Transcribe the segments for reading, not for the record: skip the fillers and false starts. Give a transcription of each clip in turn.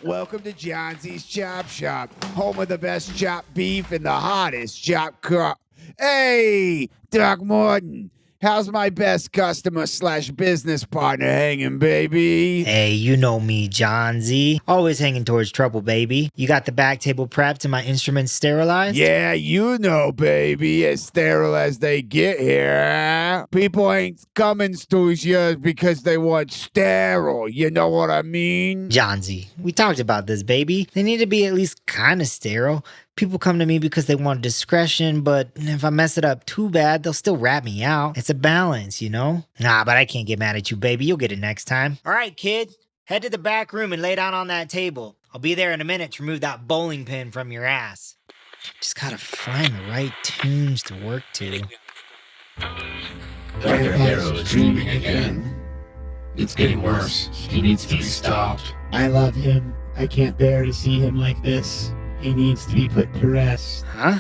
Welcome to Johnsy's Chop Shop, home of the best chopped beef and the hottest chop crop. Hey, Doc Morton, how's my best customer / business partner hanging, baby? Hey, you know me, John Z. Always hanging towards trouble, baby. You got the back table prepped and my instruments sterilized? Yeah, you know, baby, as sterile as they get here. People ain't coming to you because they want sterile, you know what I mean? John Z, we talked about this, baby. They need to be at least kind of sterile. People come to me because they want discretion, but if I mess it up too bad, they'll still rat me out. It's a balance, you know? Nah, but I can't get mad at you, baby. You'll get it next time. All right, kid. Head to the back room and lay down on that table. I'll be there in a minute to remove that bowling pin from your ass. Just gotta find the right tunes to work to. Dr. Harrow is dreaming again. It's getting worse. He needs to be stopped. I love him. I can't bear to see him like this. He needs to be put to rest. Huh?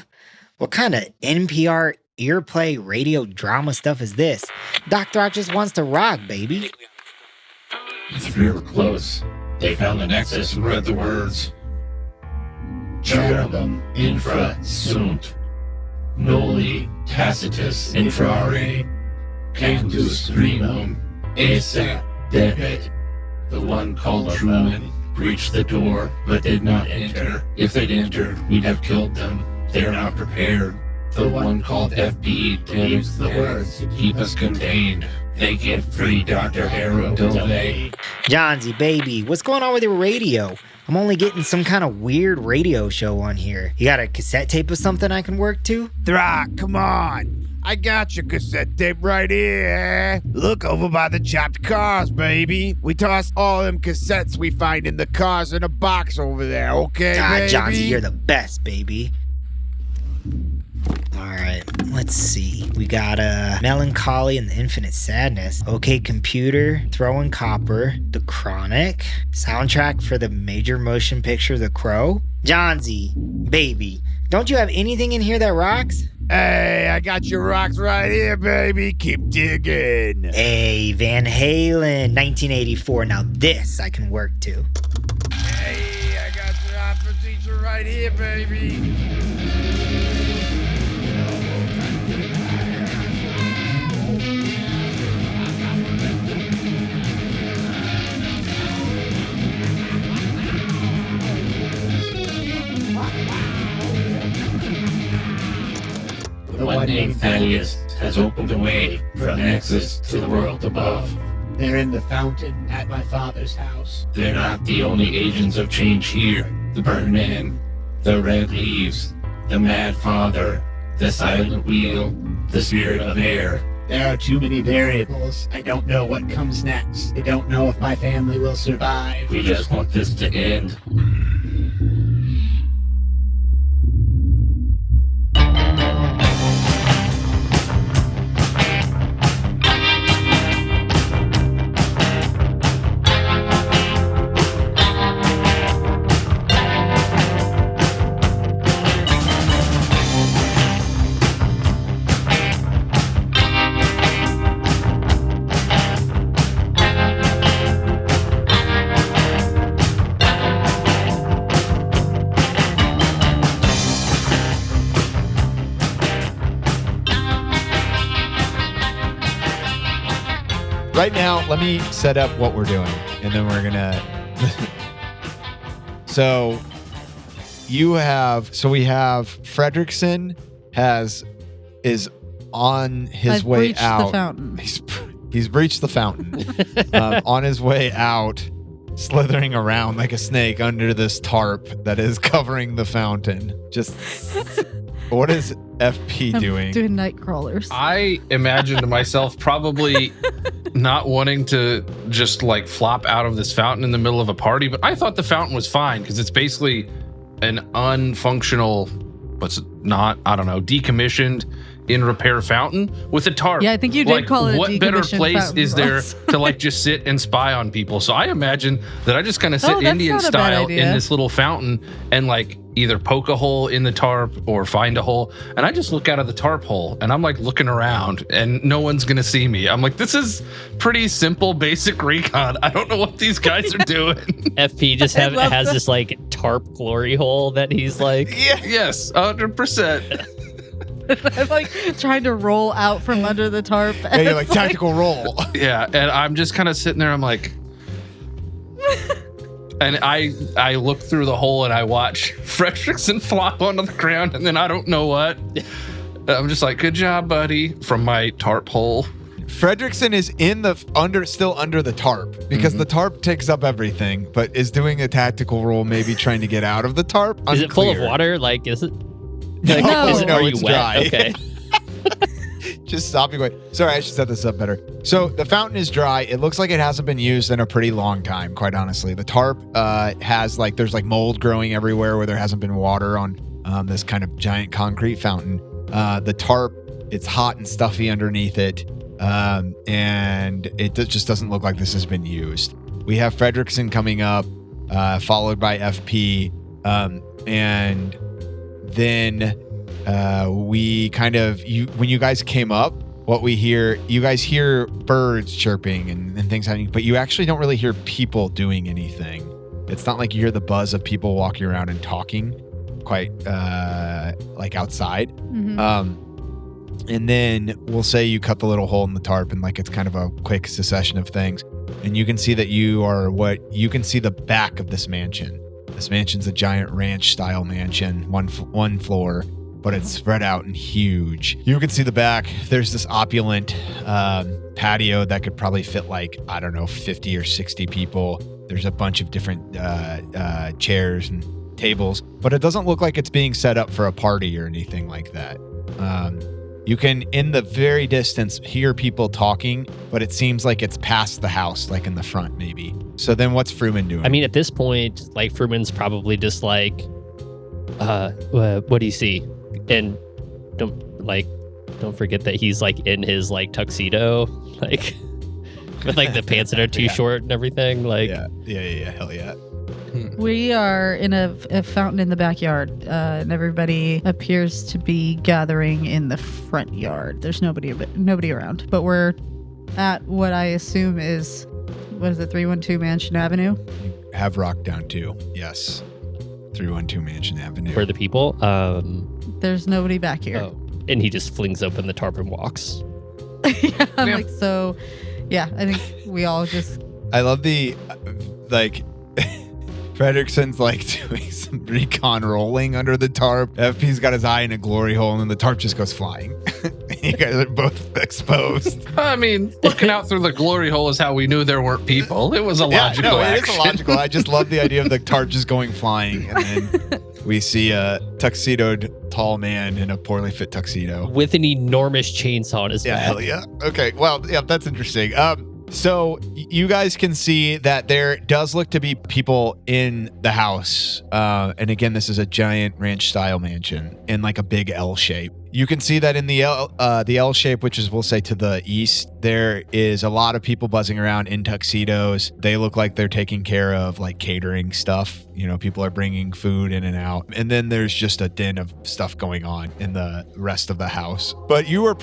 What kind of NPR earplay radio drama stuff is this? Doc Throck just wants to rock, baby. It's real close. They found the nexus and read the words. Cherubim infra sunt. Noli tacitus infrare. Cantus primum. Esse debet. The one called Truman reached the door, but did not enter. If they'd entered, we'd have killed them. They're not prepared. The one called FB believes the words to keep us contained. They get free Dr. Harrow, don't they? Johnsy, baby, what's going on with your radio? I'm only getting some kind of weird radio show on here. You got a cassette tape of something I can work to? Throck, come on. I got your cassette tape right here. Look over by the chopped cars, baby. We toss all them cassettes we find in the cars in a box over there, okay, baby? Johnsy, you're the best, baby. All right, let's see. We got Melancholy and the Infinite Sadness. Okay Computer, Throwing Copper, The Chronic, soundtrack for the major motion picture The Crow. Johnsy, baby, don't you have anything in here that rocks? Hey, I got your rocks right here, baby. Keep digging. Hey, Van Halen, 1984. Now this I can work to. Hey, I got your opera teacher right here, baby. The one named Thaddeus has opened the way from Nexus to the world above. They're in the fountain at my father's house. They're not the only agents of change here. The Birdman, the Red Leaves, the Mad Father, the Silent Wheel, the Spirit of Air. There are too many variables. I don't know what comes next. I don't know if my family will survive. We just want this to end. Right now, let me set up what we're doing, and then we're gonna. So we have Fredrickson is on his way out. The fountain. He's breached the fountain. On his way out, slithering around like a snake under this tarp that is covering the fountain. Just what is FP doing? Doing night crawlers. I imagined myself probably not wanting to just like flop out of this fountain in the middle of a party, but I thought the fountain was fine because it's basically an unfunctional, decommissioned in repair fountain with a tarp. Yeah, I think you did call it a what better decommissioned place fountain is there once. to like just sit and spy on people? So I imagine that I just kind of sit Oh, that's Indian not a bad style idea. in this little fountain and like either poke a hole in the tarp or find a hole. And I just look out of the tarp hole and I'm like looking around and no one's going to see me. I'm like, this is pretty simple, basic recon. I don't know what these guys are doing. FP just I love has that. this like tarp glory hole that he's like, Yes, 100%. I'm like trying to roll out from under the tarp. Yeah, you're like tactical roll. Yeah, and I'm just kind of sitting there. I'm like, and I look through the hole and I watch Fredrickson flop onto the ground, and then I don't know what. I'm just like, good job, buddy, from my tarp hole. Fredrickson is still under the tarp because the tarp takes up everything, but is doing a tactical roll, maybe trying to get out of the tarp. is it full of Unclear. water? Like, is it? No, Like, No. is it, no, are you it's wet? dry. Okay. Just stop you. Sorry, I should set this up better. So the fountain is dry. It looks like it hasn't been used in a pretty long time, quite honestly. The tarp has there's like mold growing everywhere where there hasn't been water on this kind of giant concrete fountain. The tarp, it's hot and stuffy underneath it, and it just doesn't look like this has been used. We have Fredrickson coming up, followed by FP, and then we kind of when you guys came up, what we hear, you guys hear birds chirping and things happening, but you actually don't really hear people doing anything. It's not like you hear the buzz of people walking around and talking quite like outside. And then we'll say you cut the little hole in the tarp and like it's kind of a quick succession of things, and you can see that you can see the back of this mansion. This mansion's a giant ranch style mansion, one floor, but it's spread out and huge. You can see the back. There's this opulent patio that could probably fit like, I don't know, 50 or 60 people. There's a bunch of different chairs and tables, but it doesn't look like it's being set up for a party or anything like that. You can, in the very distance, hear people talking, but it seems like it's past the house, like in the front, maybe. So then what's Fruman doing? I mean, at this point, like Fruman's probably just like, what do you see? And don't forget that he's like in his like tuxedo, like with like the pants that are too short and everything. Like, yeah, hell yeah. We are in a fountain in the backyard, and everybody appears to be gathering in the front yard. There's nobody around, but we're at what I assume is, what is it, 312 Mansion Avenue? Have rock down too. Yes. 312 Mansion Avenue. for the people. There's nobody back here. Oh, and he just flings open the tarp and walks. Yeah, I'm Yeah. like, so, yeah, I think we all just, I love the like Fredrickson's like doing some recon rolling under the tarp. FP's got his eye in a glory hole, and then the tarp just goes flying. You guys are both exposed. I mean, looking out through the glory hole is how we knew there weren't people. It was a logical it action. is logical. I just love the idea of the tarp just going flying, and then we see a tuxedoed tall man in a poorly fit tuxedo. With an enormous chainsaw on his Yeah, back. hell yeah. Okay, well, yeah, that's interesting. So you guys can see that there does look to be people in the house. And again, this is a giant ranch style mansion in like a big L shape. You can see that in the L shape, which is, we'll say, to the east, there is a lot of people buzzing around in tuxedos. They look like they're taking care of like catering stuff. You know, people are bringing food in and out. And then there's just a din of stuff going on in the rest of the house. But you are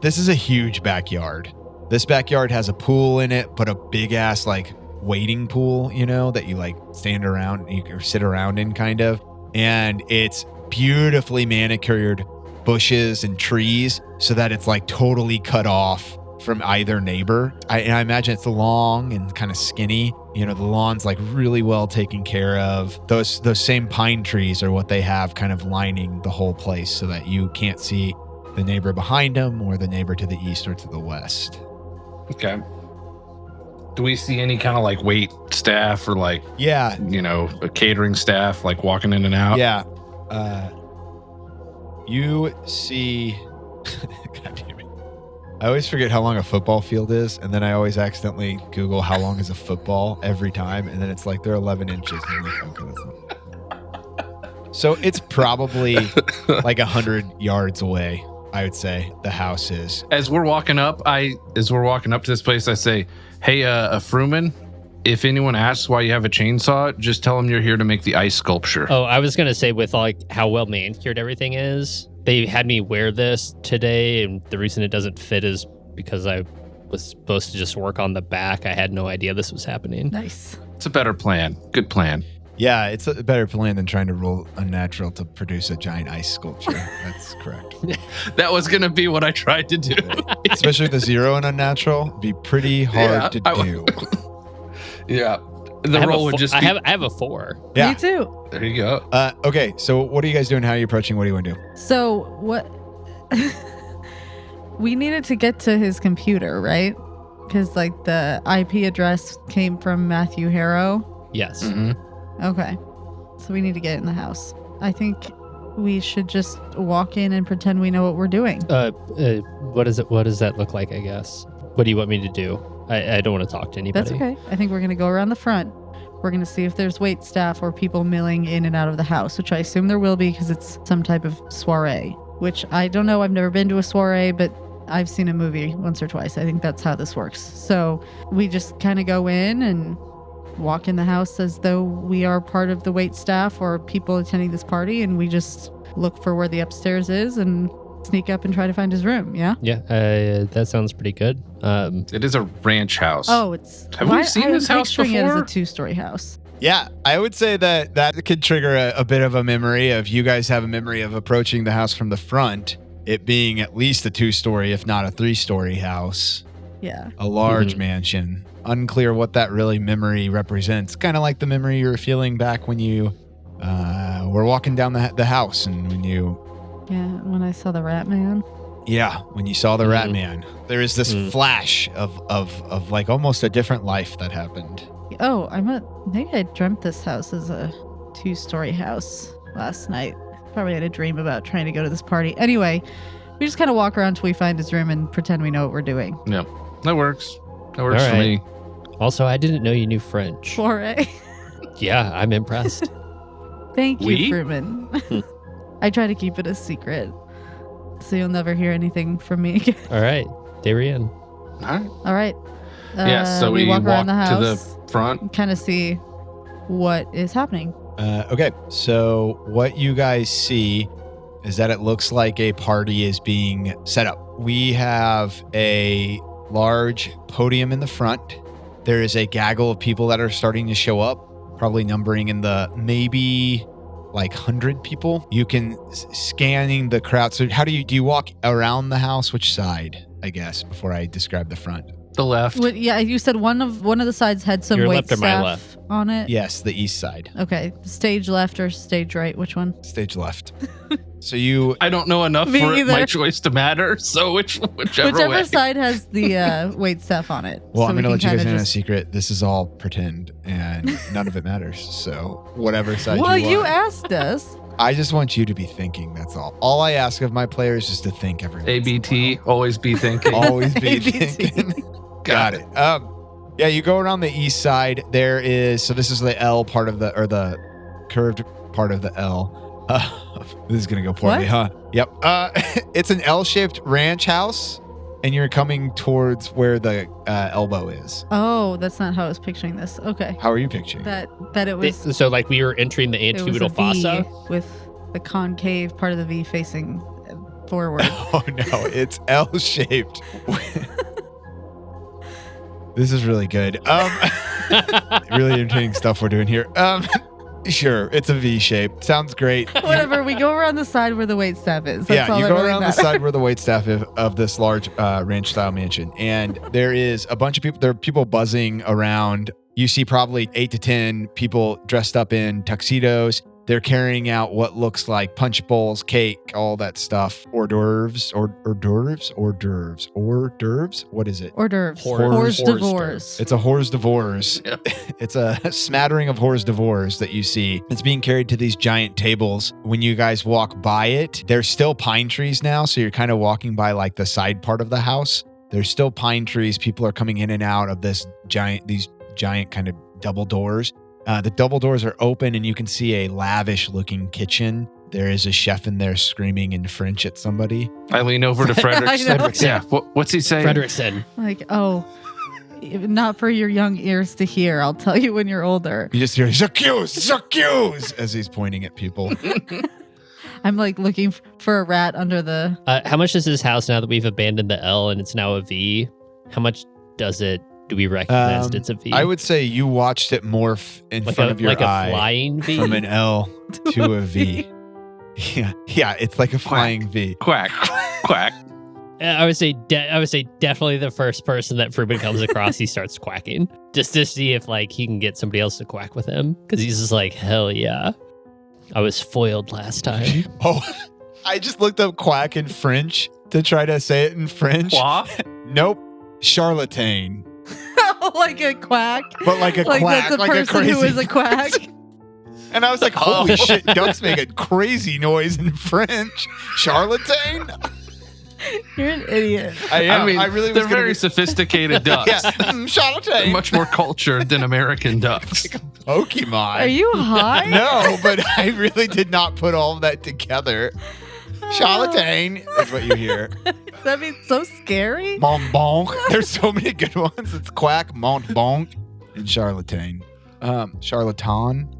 this is a huge backyard. This backyard has a pool in it, but a big ass like wading pool, you know, that you like stand around, you can sit around in kind of. And it's beautifully manicured bushes and trees so that it's like totally cut off from either neighbor. I imagine it's long and kind of skinny. You know, the lawn's like really well taken care of. Those same pine trees are what they have kind of lining the whole place so that you can't see the neighbor behind them or the neighbor to the east or to the west. Okay. Do we see any kind of like wait staff or like, Yeah. you know, a catering staff like walking in and out? Yeah. You see... God damn it. I always forget how long a football field is, and then I always accidentally Google how long is a football every time, and then it's like they're 11 inches. And I'm like, okay, that's not... So it's probably like 100 yards away I would say the house is. As we're walking up to this place, I say, "Hey, Fruman, if anyone asks why you have a chainsaw, just tell them you're here to make the ice sculpture." Oh, I was gonna say with like how well manicured everything is, they had me wear this today, and the reason it doesn't fit is because I was supposed to just work on the back. I had no idea this was happening. Nice. It's a better plan. Good plan. Yeah, it's a better plan than trying to roll unnatural to produce a giant ice sculpture. That's correct. That was going to be what I tried to do. Especially with a 0 in unnatural, it'd be pretty hard to do. Yeah. The roll would just be... I have a 4. Yeah. Me too. There you go. Okay, so what are you guys doing? How are you approaching? What do you want to do? So what? We needed to get to his computer, right? Because like the IP address came from Matthew Harrow. Yes. Mm-hmm. Okay. So we need to get in the house. I think we should just walk in and pretend we know what we're doing. What does that look like, I guess? What do you want me to do? I don't want to talk to anybody. That's okay. I think we're going to go around the front. We're going to see if there's wait staff or people milling in and out of the house, which I assume there will be because it's some type of soiree, which I don't know. I've never been to a soiree, but I've seen a movie once or twice. I think that's how this works. So we just kind of go in and walk in the house as though we are part of the wait staff or people attending this party, and we just look for where the upstairs is and sneak up and try to find his room. Yeah. That sounds pretty good. It is a ranch house. Oh, it's. Have we seen this house picturing it as before? a 2-story house. Yeah, I would say that could trigger a bit of a memory of you guys have a memory of approaching the house from the front, it being at least a 2-story, if not a 3-story house. Yeah. A large mansion. Unclear what that really memory represents. Kind of like the memory you were feeling back when you were walking down the house and when you... Yeah, when I saw the rat man. Yeah, when you saw the rat man. There is this flash of like almost a different life that happened. Oh, maybe I dreamt this house as a 2-story house last night. Probably had a dream about trying to go to this party. Anyway, we just kind of walk around till we find his room and pretend we know what we're doing. Yeah, that works. That works All for right. me. Also, I didn't know you knew French. Soiree. Yeah, I'm impressed. Thank you, We? Fruman. I try to keep it a secret, so you'll never hear anything from me again. All right, Darian. All right. All right. Yeah, so we walk around the to house, the front. kind of see what is happening. Okay, so what you guys see is that it looks like a party is being set up. We have a large podium in the front. There is a gaggle of people that are starting to show up, probably numbering in the maybe like 100 people. You can scanning the crowd. So how do you walk around the house? Which side, I guess, before I describe the front? The left. Yeah, you said one of the sides had some Your wait left or my staff left? on it. Yes, the east side. Okay, stage left or stage right? Which one? Stage left. So you... I don't know enough Me for either. my choice to matter. So whichever Whichever way. side has the wait staff on it. Well, So I'm we going to let can you guys kinda in on a just- secret. This is all pretend, and none of it matters. So whatever side Well, you you are. asked us. I just want you to be thinking, that's all. All I ask of my players is to think every once in a ABT, always be thinking. while. Always be ABT. thinking. Got it. Yeah, you go around the east side. There is, so this is the L part of the, or the curved part of the L. This is going to go poorly, What? huh? Yep. It's an L-shaped ranch house, and you're coming towards where the elbow is. Oh, that's not how I was picturing this. Okay. How are you picturing? That it was So, like, we were entering the it was a antecubital V fossa. with the concave part of the V facing forward. Oh no, it's L-shaped. This is really good. Really entertaining stuff we're doing here. Sure, it's a V shape. Sounds great. Whatever. We go around the side where the wait staff is. That's Yeah, all you that go really around the matters. side where the waitstaff of this large ranch-style mansion, and there is a bunch of people. There are people buzzing around. You see probably 8 to 10 people dressed up in tuxedos. They're carrying out what looks like punch bowls, cake, all that stuff. Hors d'oeuvres. What is it? Hors d'oeuvres. Hors Hors d'oeuvres. d'oeuvres. It's a hors d'oeuvres. Yeah. It's a smattering of hors d'oeuvres that you see. It's being carried to these giant tables. When you guys walk by it, there's still pine trees now, so you're kind of walking by like the side part of the house. There's still pine trees. People are coming in and out of these giant kind of double doors. The double doors are open, and you can see a lavish looking kitchen There is a chef in there screaming in French at somebody. I lean over to Frederick. I know. Yeah. What's he saying? Frederickson. Like, oh, not for your young ears to hear. I'll tell you when you're older. You just hear J'accuse as he's pointing at people. I'm like looking for a rat under the. How much is this house now that we've abandoned the L and it's now a V? How much do we recognize it's a V? I would say you watched it morph in front of your like eye a flying V? from an L to a V. Yeah, it's like a flying V. Quack, quack. I would say definitely the first person that Fruben comes across, he starts quacking just to see if like he can get somebody else to quack with him, because he's just like, hell yeah, I was foiled last time. Oh, I just looked up quack in French to try to say it in French. Quoi? Nope, charlatan. Like a quack. But like a quack, that's a like a person crazy who is a quack. And I was like, holy shit, ducks make a crazy noise in French. Charlatan? You're an idiot. I am. I mean, really was they're gonna very be- sophisticated ducks. Yeah, charlatan. They're much more cultured than American ducks. Pokemon. Are you high? No, but I really did not put all of that together. Charlatan is what you hear. That'd be so scary. Montbonk. There's so many good ones. It's quack, Montbonk, and charlatan. Charlatan.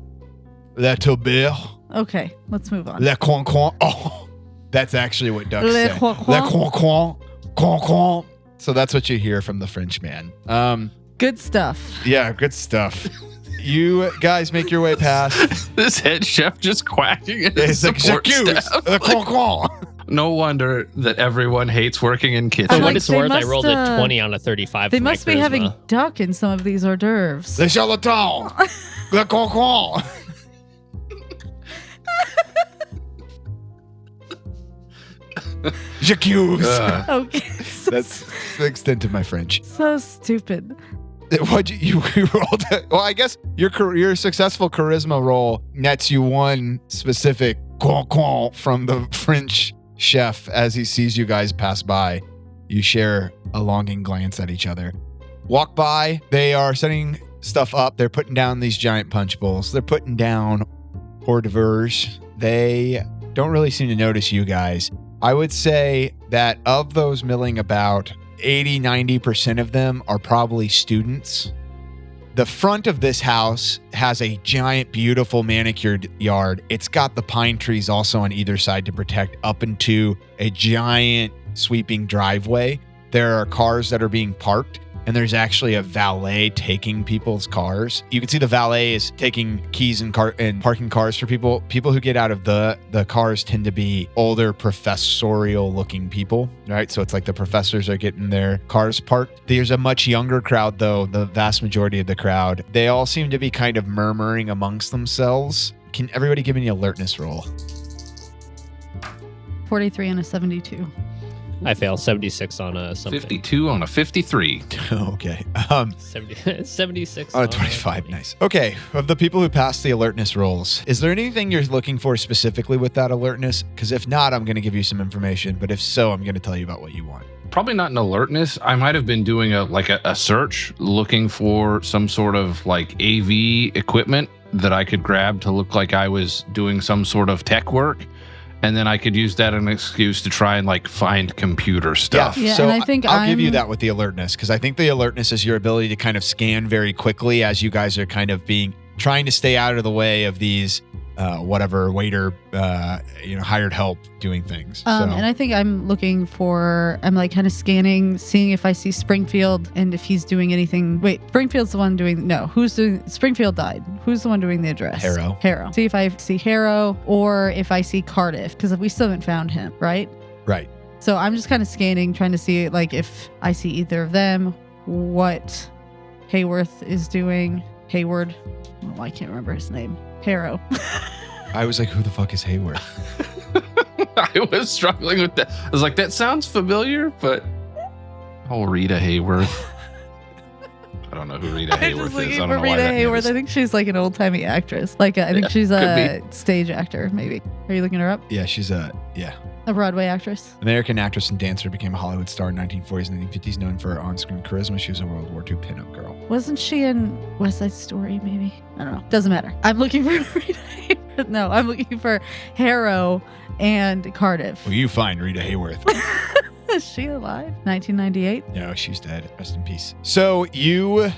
Le toubib. Okay, let's move on. Le coin. Oh, that's actually what ducks Le say. coin-coin. Le coin. So that's what you hear from the French man. Good stuff. Yeah, good stuff. You guys make your way past. This head chef just quacking in his It's like support J'accuse. staff. Le coin. No wonder that everyone hates working in For kitchens. what like, it's they worth, I must, rolled a 20 on a 35. They for my must be having charisma. duck in some of these hors d'oeuvres. Le charlatan. Le coin. J'accuse. Okay. That's the extent of my French. So stupid. What you rolled? Well, I guess your successful charisma roll nets you one specific coin from the French chef as he sees you guys pass by. You share a longing glance at each other. Walk by. They are setting stuff up. They're putting down these giant punch bowls. They're putting down hors d'oeuvres. They don't really seem to notice you guys. I would say that of those milling about, 80-90% of them are probably students. The front of this house has a giant, beautiful manicured yard. It's got the pine trees also on either side to protect up into a giant sweeping driveway. There are cars that are being parked, and there's actually a valet taking people's cars. You can see the valet is taking keys and parking cars for people. People who get out of the cars tend to be older, professorial looking people, right? So it's like the professors are getting their cars parked. There's a much younger crowd though, the vast majority of the crowd. They all seem to be kind of murmuring amongst themselves. Can everybody give me an alertness roll? 43 and a 72. I fail 76 on a something. 52 on a 53. Okay. 76 Oh, 25. Nice. Okay. Of the people who passed the alertness rolls, is there anything you're looking for specifically with that alertness? Because if not, I'm going to give you some information. But if so, I'm going to tell you about what you want. Probably not an alertness. I might have been doing a search looking for some sort of like AV equipment that I could grab to look like I was doing some sort of tech work. And then I could use that as an excuse to try and like find computer stuff. Yeah, so and I think I'll give you I'm- that with the alertness, because I think the alertness is your ability to kind of scan very quickly as you guys are kind of trying to stay out of the way of these waiter, hired help doing things. And I think I'm like kind of scanning, seeing if I see Springfield and if he's doing anything. Wait, Springfield's the one Springfield died. Who's the one doing the address? Harrow. See if I see Harrow or if I see Cardiff, because we still haven't found him, right? Right. So I'm just kind of scanning, trying to see like if I see either of them, what Hayworth is doing. Hayward. Oh, I can't remember his name. Harrow. I was like, who the fuck is Hayworth? I was struggling with that. I was like, that sounds familiar, but Rita Hayworth. don't know who Rita I'm Hayworth just is. looking I don't for know why Rita that name Hayworth. is- I think she's like an old timey actress. Like I think Yeah, she's could a stage actor, maybe. Are you looking her up? Yeah, she's a Broadway actress. American actress and dancer, became a Hollywood star in 1940s and 1950s, known for her on-screen charisma. She was a World War II pinup girl. Wasn't she in West Side Story? Maybe. I don't know. Doesn't matter. I'm looking for Rita Hayworth. No, I'm looking for Harrow and Cardiff. Well, you find Rita Hayworth. Is she alive? 1998. No, she's dead. Rest in peace. So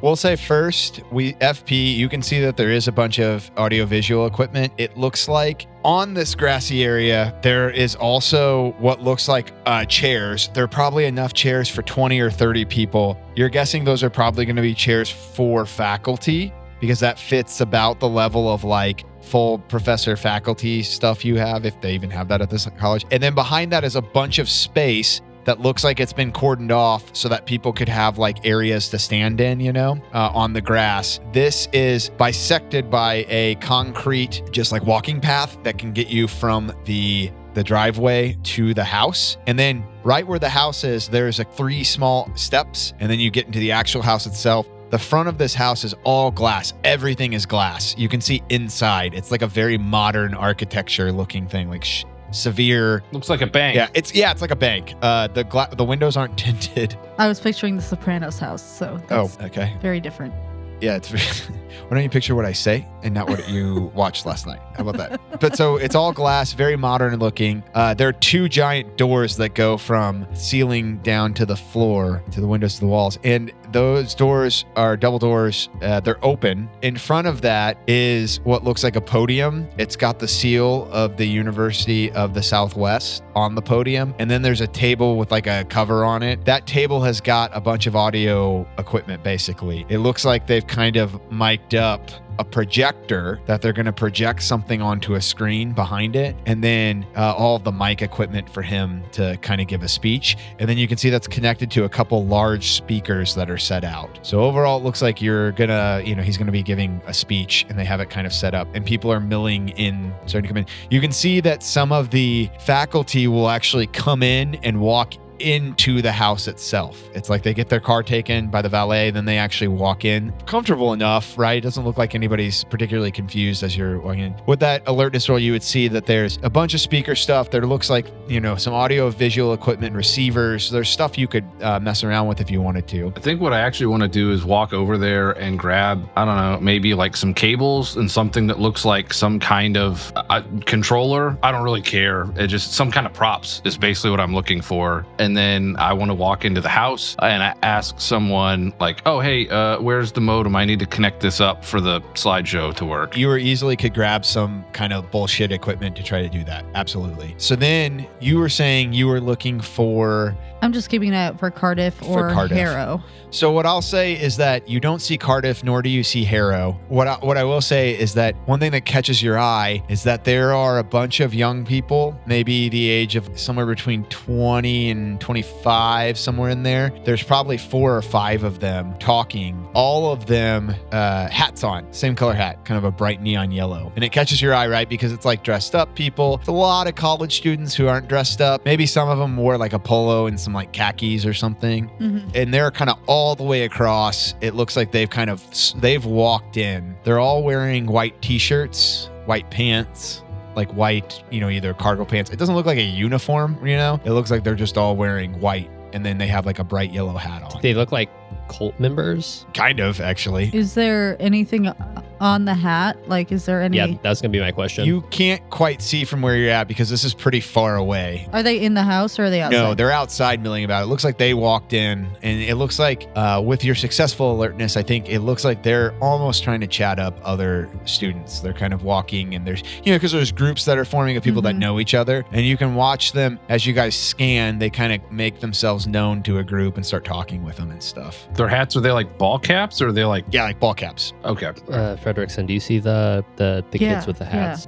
we'll say first, FP, you can see that there is a bunch of audiovisual equipment. It looks like on this grassy area, there is also what looks like chairs. There are probably enough chairs for 20 or 30 people. You're guessing those are probably going to be chairs for faculty because that fits about the level of like full professor faculty stuff you have, if they even have that at this college. And then behind that is a bunch of space that looks like it's been cordoned off so that people could have like areas to stand in, on the grass. This is bisected by a concrete, just like walking path that can get you from the driveway to the house. And then right where the house is, there's 3 small steps, and then you get into the actual house itself. The front of this house is all glass. Everything is glass. You can see inside. It's like a very modern architecture looking thing, like severe. Looks like a bank. Yeah, it's like a bank. The windows aren't tinted. I was picturing the Sopranos house, so that's Okay. very different. Yeah, it's very. Why don't you picture what I say and not what you watched last night? How about that? But so it's all glass, very modern looking. There are 2 giant doors that go from ceiling down to the floor, to the windows, to the walls. And those doors are double doors. They're open. In front of that is what looks like a podium. It's got the seal of the University of the Southwest on the podium. And then there's a table with like a cover on it. That table has got a bunch of audio equipment, basically. It looks like they've kind of mic'd up a projector that they're going to project something onto a screen behind it, and then all of the mic equipment for him to kind of give a speech. And then you can see that's connected to a couple large speakers that are set out. So overall, it looks like he's going to be giving a speech, and they have it kind of set up, and people are milling in, starting to come in. You can see that some of the faculty will actually come in and walk into the house itself. It's like they get their car taken by the valet, then they actually walk in comfortable enough, right? It doesn't look like anybody's particularly confused as you're walking in. With that alertness roll, you would see that there's a bunch of speaker stuff. There looks like, some audio visual equipment, receivers. There's stuff you could mess around with if you wanted to. I think what I actually want to do is walk over there and grab, I don't know, maybe like some cables and something that looks like some kind of controller. I don't really care. It just some kind of props is basically what I'm looking for. And then I want to walk into the house and I ask someone like, oh, hey, where's the modem? I need to connect this up for the slideshow to work. You easily could grab some kind of bullshit equipment to try to do that. Absolutely. So then you were saying you were looking for... I'm just keeping an eye out for Cardiff or Harrow. So what I'll say is that you don't see Cardiff, nor do you see Harrow. What I will say is that one thing that catches your eye is that there are a bunch of young people, maybe the age of somewhere between 20 and 25, somewhere in there. There's probably 4 or 5 of them talking. All of them hats on, same color hat, kind of a bright neon yellow. And it catches your eye, right? Because it's like dressed up people. It's a lot of college students who aren't dressed up. Maybe some of them wore like a polo and some like khakis or something. Mm-hmm. And they're kind of all the way across. It looks like they've walked in. They're all wearing white t-shirts, white pants, like white, either cargo pants. It doesn't look like a uniform, It looks like they're just all wearing white. And then they have like a bright yellow hat on. They look like cult members. Kind of, actually. Is there anything on the hat? Like, is there any... Yeah, that's going to be my question. You can't quite see from where you're at because this is pretty far away. Are they in the house or are they outside? No, they're outside milling about. It looks like they walked in, and it looks like with your successful alertness, I think it looks like they're almost trying to chat up other students. They're kind of walking, and there's, because there's groups that are forming of people that know each other, and you can watch them as you guys scan. They kind of make themselves known to a group and start talking with them and stuff. Their hats, are they like ball caps or are they like... Yeah, like ball caps. Okay. Frederickson, do you see the kids with the hats?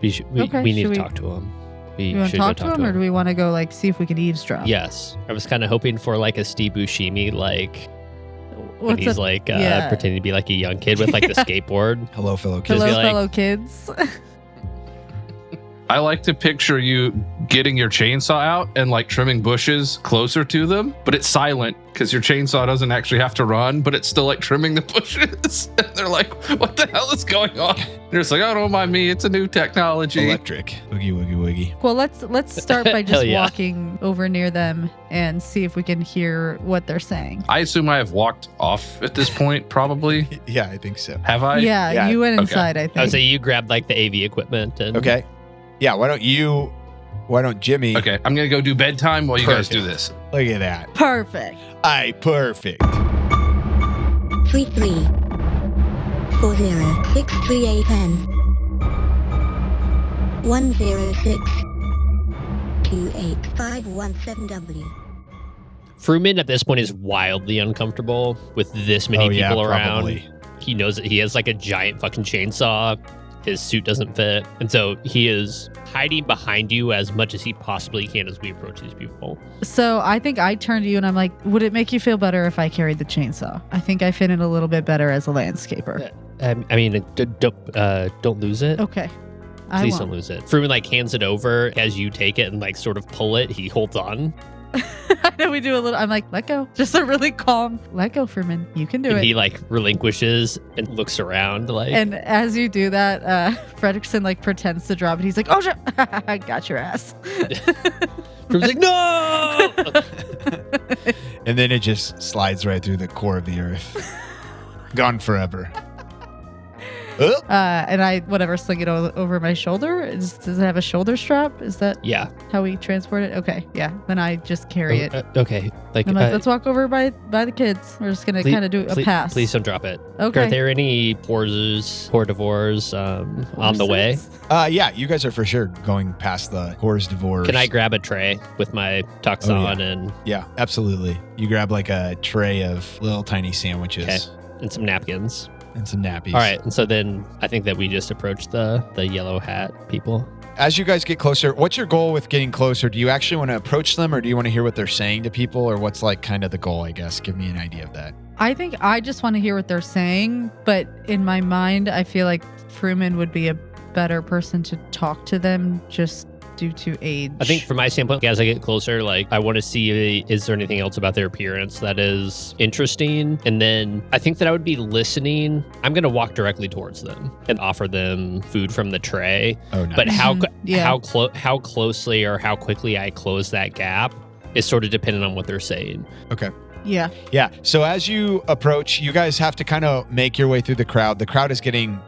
We need to talk to them. You want to talk to him, or do we want to go like see if we can eavesdrop? Yes, I was kind of hoping for like a Steve Buscemi, like when What's he's up? Pretending to be like a young kid with like the skateboard. Hello, fellow kids. Hello, Just be like- fellow kids. I like to picture you getting your chainsaw out and like trimming bushes closer to them, but it's silent because your chainsaw doesn't actually have to run, but it's still like trimming the bushes. And they're like, what the hell is going on? They're just like, oh, don't mind me. It's a new technology. Electric. Woogie, woogie, woogie. Well, let's start by just Hell yeah. walking over near them and see if we can hear what they're saying. I assume I have walked off at this point, probably. Yeah, I think so. Have I? Yeah, you went okay. inside, I think. I would say you grabbed like the AV equipment and Okay. Yeah, why don't Jimmy? Okay, I'm going to go do bedtime while you guys do Perfect. this. Look at that. Perfect. Perfect. 33 40 63810 106 28517W. Fruman at this point is wildly uncomfortable with this many people around. Probably. He knows that he has like a giant fucking chainsaw. His suit doesn't fit. And so he is hiding behind you as much as he possibly can as we approach these people. So I think I turned to you and I'm like, would it make you feel better if I carried the chainsaw? I think I fit in a little bit better as a landscaper. I mean, don't lose it. Okay. Please don't lose it. Fruman like hands it over as you take it and like sort of pull it. He holds on. I know we do a little. I'm like, let go. Just a really calm, let go, Fruman. You can do And it. he like relinquishes and looks around like. And as you do that, Fredrickson like pretends to drop it. He's like, oh, shit. I got your ass. Fruman's like, no! And then it just slides right through the core of the earth. Gone forever. And I, sling it over my shoulder. Does it have a shoulder strap? Is that Yeah. how we transport it? Okay, yeah. Then I just carry it. Okay. Like, I'm like, let's walk over by the kids. We're just gonna kind of do a pass. Please don't drop it. Okay. Are there any hors-d'oeuvres on the way? Yeah, you guys are for sure going past the hors d'oeuvres. Can I grab a tray with my tux on and Yeah, absolutely. You grab like a tray of little tiny sandwiches and some napkins? and some nappies. All right, and so then I think that we just approach the yellow hat people. As you guys get closer, what's your goal with getting closer? Do you actually want to approach them, or do you want to hear what they're saying to people, or what's like kind of the goal, I guess? Give me an idea of that. I think I just want to hear what they're saying, but in my mind, I feel like Fruman would be a better person to talk to them just due to age. I think from my standpoint, as I get closer, like I want to see is there anything else about their appearance that is interesting, and then I think that I would be listening. I'm going to walk directly towards them and offer them food from the tray. Oh, nice. But Yeah. how closely or how quickly I close that gap is sort of dependent on what they're saying. Okay. Yeah. Yeah. So as you approach, you guys have to kind of make your way through the crowd. The crowd is getting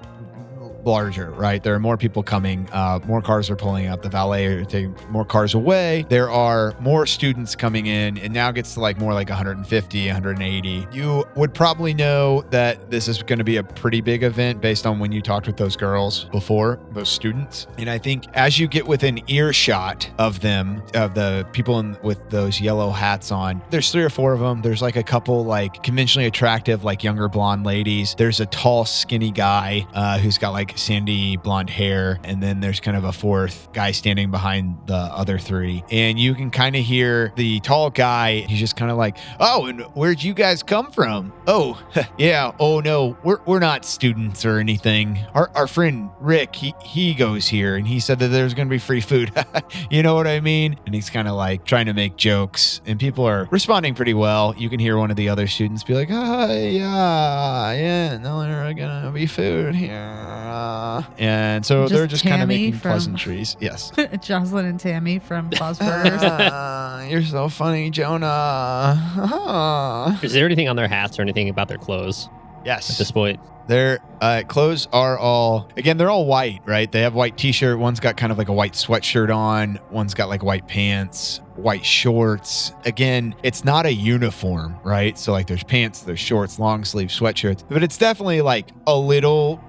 larger, right? There are more people coming. More cars are pulling up. The valet are taking more cars away. There are more students coming in. It now gets to like more like 150, 180. You would probably know that this is going to be a pretty big event based on when you talked with those girls before, those students. And I think as you get within earshot of them, of the people with those yellow hats on, there's 3 or 4 of them. There's like a couple like conventionally attractive, like younger blonde ladies. There's a tall, skinny guy who's got like sandy blonde hair, and then there's kind of a 4th guy standing behind the other 3, and you can kind of hear the tall guy. He's just kind of like, oh, and where'd you guys come from? Oh, yeah. Oh no, we're not students or anything. Our friend Rick, he goes here, and he said that there's gonna be free food. You know what I mean? And he's kind of like trying to make jokes, and people are responding pretty well. You can hear one of the other students be like, oh yeah, no, there's gonna be food here. And so they're just kind of Tammy making from- pleasantries. Yes. Jocelyn and Tammy from Paws Burgers. You're so funny, Jonah. Is there anything on their hats or anything about their clothes at Yes. this point? Their clothes are all, again, they're all white, right? They have white t-shirt. One's got kind of like a white sweatshirt on. One's got like white pants, white shorts. Again, it's not a uniform, right? So like there's pants, there's shorts, long sleeve sweatshirts, but it's definitely like a little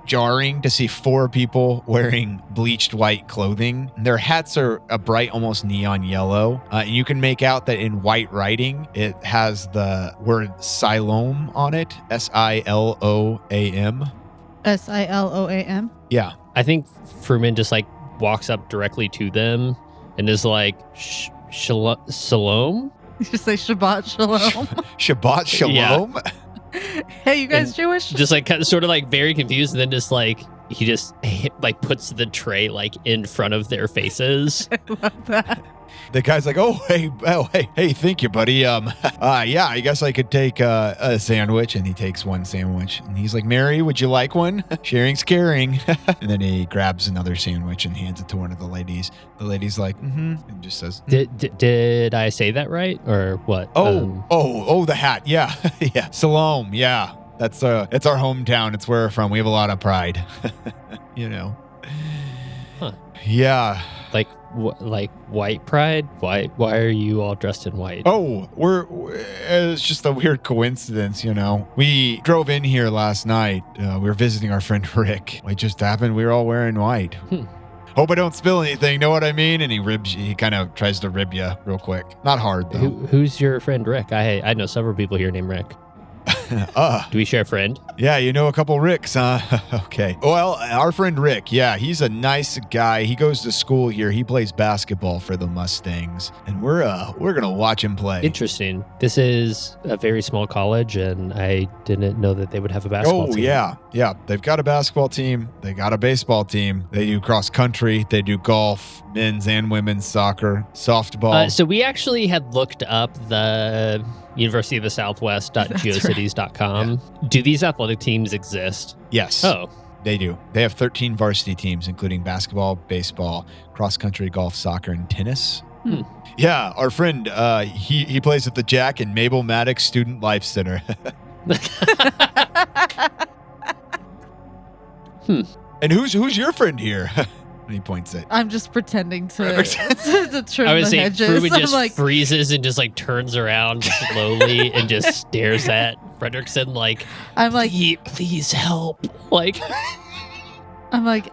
jarring to see 4 people wearing bleached white clothing. Their hats are a bright, almost neon yellow. And you can make out that in white writing, it has the word Siloam on it. Siloam. Siloam. Yeah. I think Fruman just like walks up directly to them and is like, Shalom? You just say Shabbat Shalom. Shabbat Shalom. Hey, you guys And Jewish? Just like kind of sort of like very confused, and then just like like puts the tray like in front of their faces. I love that. The guy's like, hey, thank you, buddy. Yeah, I guess I could take a sandwich. And he takes one sandwich. And he's like, Mary, would you like one? Sharing's caring. And then he grabs another sandwich and hands it to one of the ladies. The lady's like, and just says, Did I say that right or what? The hat. Yeah. Yeah. Salome. Yeah. It's our hometown. It's where we're from. We have a lot of pride. You know. Huh. Yeah. Like white pride? Why are you all dressed in white? Oh, it's just a weird coincidence, you know. We drove in here last night. We were visiting our friend Rick. It just happened. We were all wearing white. Hope I don't spill anything. Know what I mean? And he kind of tries to rib you real quick. Not hard though. Who's your friend Rick? I know several people here named Rick. Do we share a friend? Yeah, you know a couple Ricks, huh? Okay. Well, our friend Rick, yeah, he's a nice guy. He goes to school here. He plays basketball for the Mustangs, and we're gonna watch him play. Interesting. This is a very small college, and I didn't know that they would have a basketball team. Yeah. They've got a basketball team. They got a baseball team. They do cross country. They do golf, men's and women's soccer, softball. So we actually had looked up the University of the Southwest.geocities.com. Yeah. Do these athletic teams exist? Yes. Oh. They do. They have 13 varsity teams, including basketball, baseball, cross country, golf, soccer, and tennis. Yeah, our friend, he plays at the Jack and Mabel Maddox Student Life Center. And who's your friend here? And he points it. I'm just pretending to trim I would the say hedges. Fruman I'm just like, freezes and just like turns around slowly and just stares at Fredrickson like, I'm like, please help. Like, I'm like,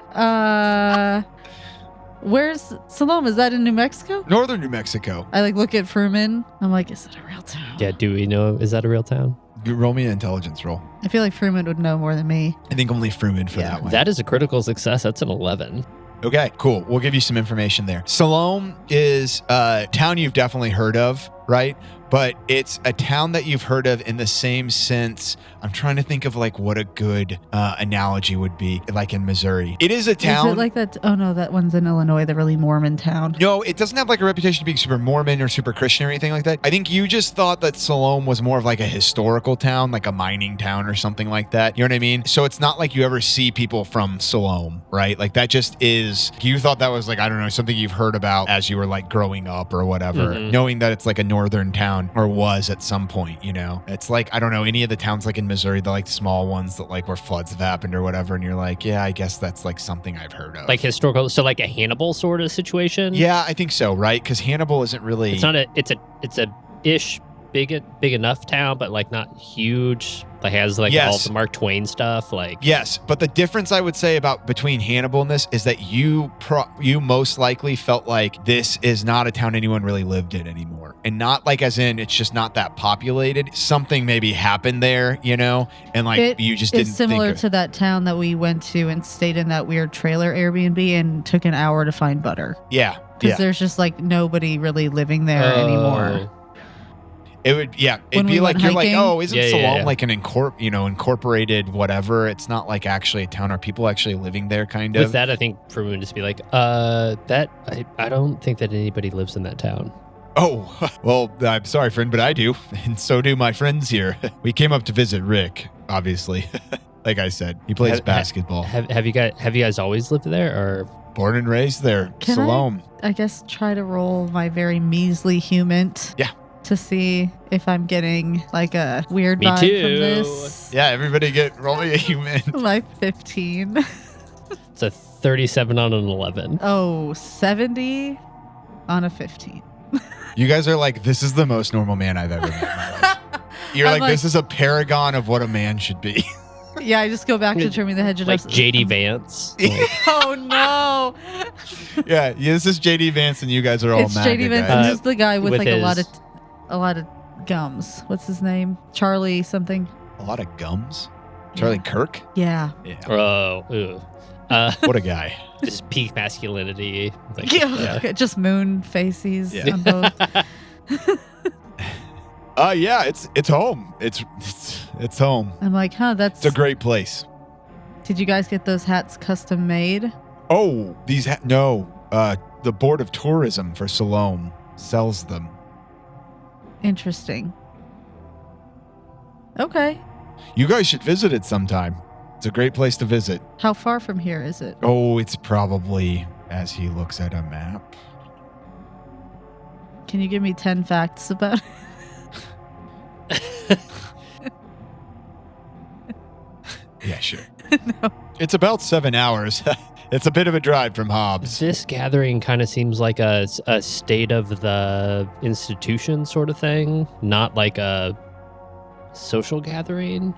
where's Salome? Is that in New Mexico? Northern New Mexico. I like look at Fruman. I'm like, is that a real town? yeah, do we know? Is that a real town? Roll me an intelligence roll. I feel like Fruman would know more than me. I think only Fruman for that one. That is a critical success. That's an 11. Okay, cool. We'll give you some information there. Salome is a town you've definitely heard of, right? But it's a town that you've heard of in the same sense. I'm trying to think of like what a good analogy would be, like in Missouri. It is a town. Is it like that? Oh no, that one's in Illinois, the really Mormon town. No, it doesn't have like a reputation of being super Mormon or super Christian or anything like that. I think you just thought that Salome was more of like a historical town, like a mining town or something like that. You know what I mean? So it's not like you ever see people from Salome, right? Like that just is, you thought that was like, I don't know, something you've heard about as you were like growing up or whatever, knowing that it's like a northern town or was at some point, you know? It's like, I don't know, any of the towns like in Missouri, the like small ones that like where floods have happened or whatever. And you're like, yeah, I guess that's like something I've heard of. Like historical, so like a Hannibal sort of situation? Yeah, I think so, right? Because Hannibal isn't really... It's not it's a ish big enough town, but like not huge. Like has like all the Mark Twain stuff. Like yes, but the difference I would say about between Hannibal and this is that you most likely felt like this is not a town anyone really lived in anymore, and not like as in it's just not that populated. Something maybe happened there, you know, and like you just didn't. It's similar think to that town that we went to and stayed in that weird trailer Airbnb and took an hour to find butter. Yeah, because there's just like nobody really living there anymore. It would, it'd be like, you're like, oh, isn't Salome like an incorporated whatever? It's not like actually a town. Are people actually living there kind of? With that, I think for me to just be like, I don't think that anybody lives in that town. Oh, well, I'm sorry, friend, but I do. And so do my friends here. We came up to visit Rick, obviously. Like I said, he plays basketball. Have you guys always lived there or? Born and raised there. Can Salome. I guess try to roll my very measly human. Yeah. To see if I'm getting like a weird vibe from this. Yeah, everybody roll me a human. My 15. It's a 37 on an 11. Oh, 70 on a 15. You guys are like, this is the most normal man I've ever met in my life. You're like, this is a paragon of what a man should be. Yeah, I just go back to trimming the hedges. Like JD Vance. Like. Oh no. Yeah, this is JD Vance and you guys are all it's mad. JD Vance and he's the guy with like his... a lot of gums. What's his name? Charlie something. A lot of gums? Charlie Kirk? Yeah. Oh, ew. What a guy. Just peak masculinity. Like, just moon faces on both. Yeah, it's home. It's home. I'm like, It's a great place. Did you guys get those hats custom made? Oh, no. The Board of Tourism for Siloam sells them. Interesting. Okay. You guys should visit it sometime. It's a great place to visit. How far from here is it? Oh, it's probably, as he looks at a map. Can you give me 10 facts about it? Yeah, sure. No. It's about 7 hours. It's a bit of a drive from Hobbs. This gathering kind of seems like a state of the institution sort of thing, not like a social gathering.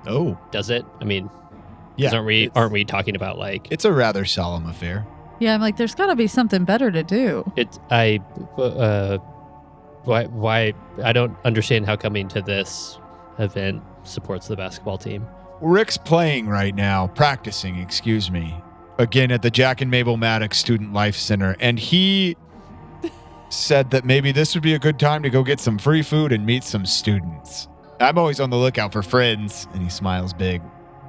Oh, Does it? I mean, 'cause yeah. aren't we talking about like It's a rather solemn affair. Yeah, I'm like, there's got to be something better to do. why I don't understand how coming to this event supports the basketball team. Rick's playing right now, practicing, excuse me, again at the Jack and Mabel Maddox Student Life Center. And he said that maybe this would be a good time to go get some free food and meet some students. I'm always on the lookout for friends. And he smiles big.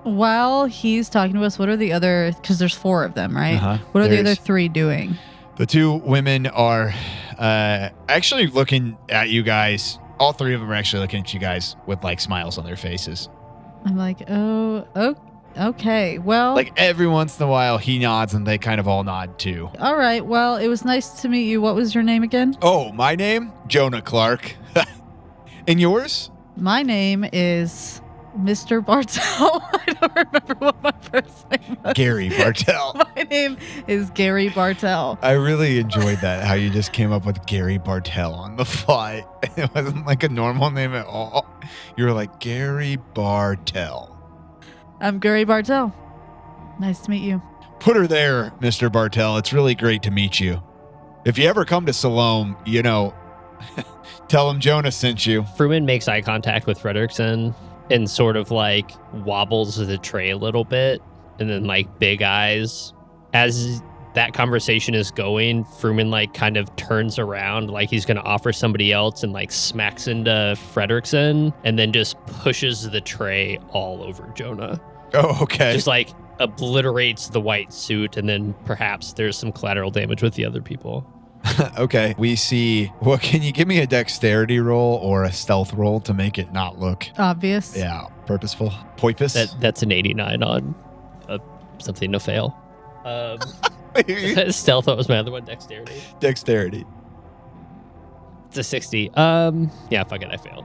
While he's talking to us, what are the other, because there's 4 of them, right? Uh-huh. What are the There's- other 3 doing? The 2 women are actually looking at you guys. All 3 of them are actually looking at you guys with like smiles on their faces. I'm like, oh, okay. Well, Like every once in a while he nods and they kind of all nod too. all right. Well, it was nice to meet you. What was your name again? Oh, my name? Jonah Clark. And yours? My name is Mr. Bartell. I don't remember what my first name was. Gary Bartell. My name is Gary Bartell. I really enjoyed that, how you just came up with Gary Bartell on the fly. It wasn't like a normal name at all. You were like, Gary Bartell. I'm Gary Bartell. Nice to meet you. Put her there, Mr. Bartell. It's really great to meet you. If you ever come to Siloam, tell him Jonah sent you. Fruman makes eye contact with Fredrickson and sort of like wobbles the tray a little bit, and then like big eyes. As that conversation is going, Fruman like kind of turns around like he's going to offer somebody else and like smacks into Fredrickson and then just pushes the tray all over Jonah. Oh, okay. Just like obliterates the white suit, and then perhaps there's some collateral damage with the other people. Okay. We see, well, can you give me a dexterity roll or a stealth roll to make it not look, Obvious. purposeful? Poipus? That's an 89 on something to fail. Stealth, that was my other one. Dexterity. Dexterity. It's a 60. Yeah, fuck it, I failed.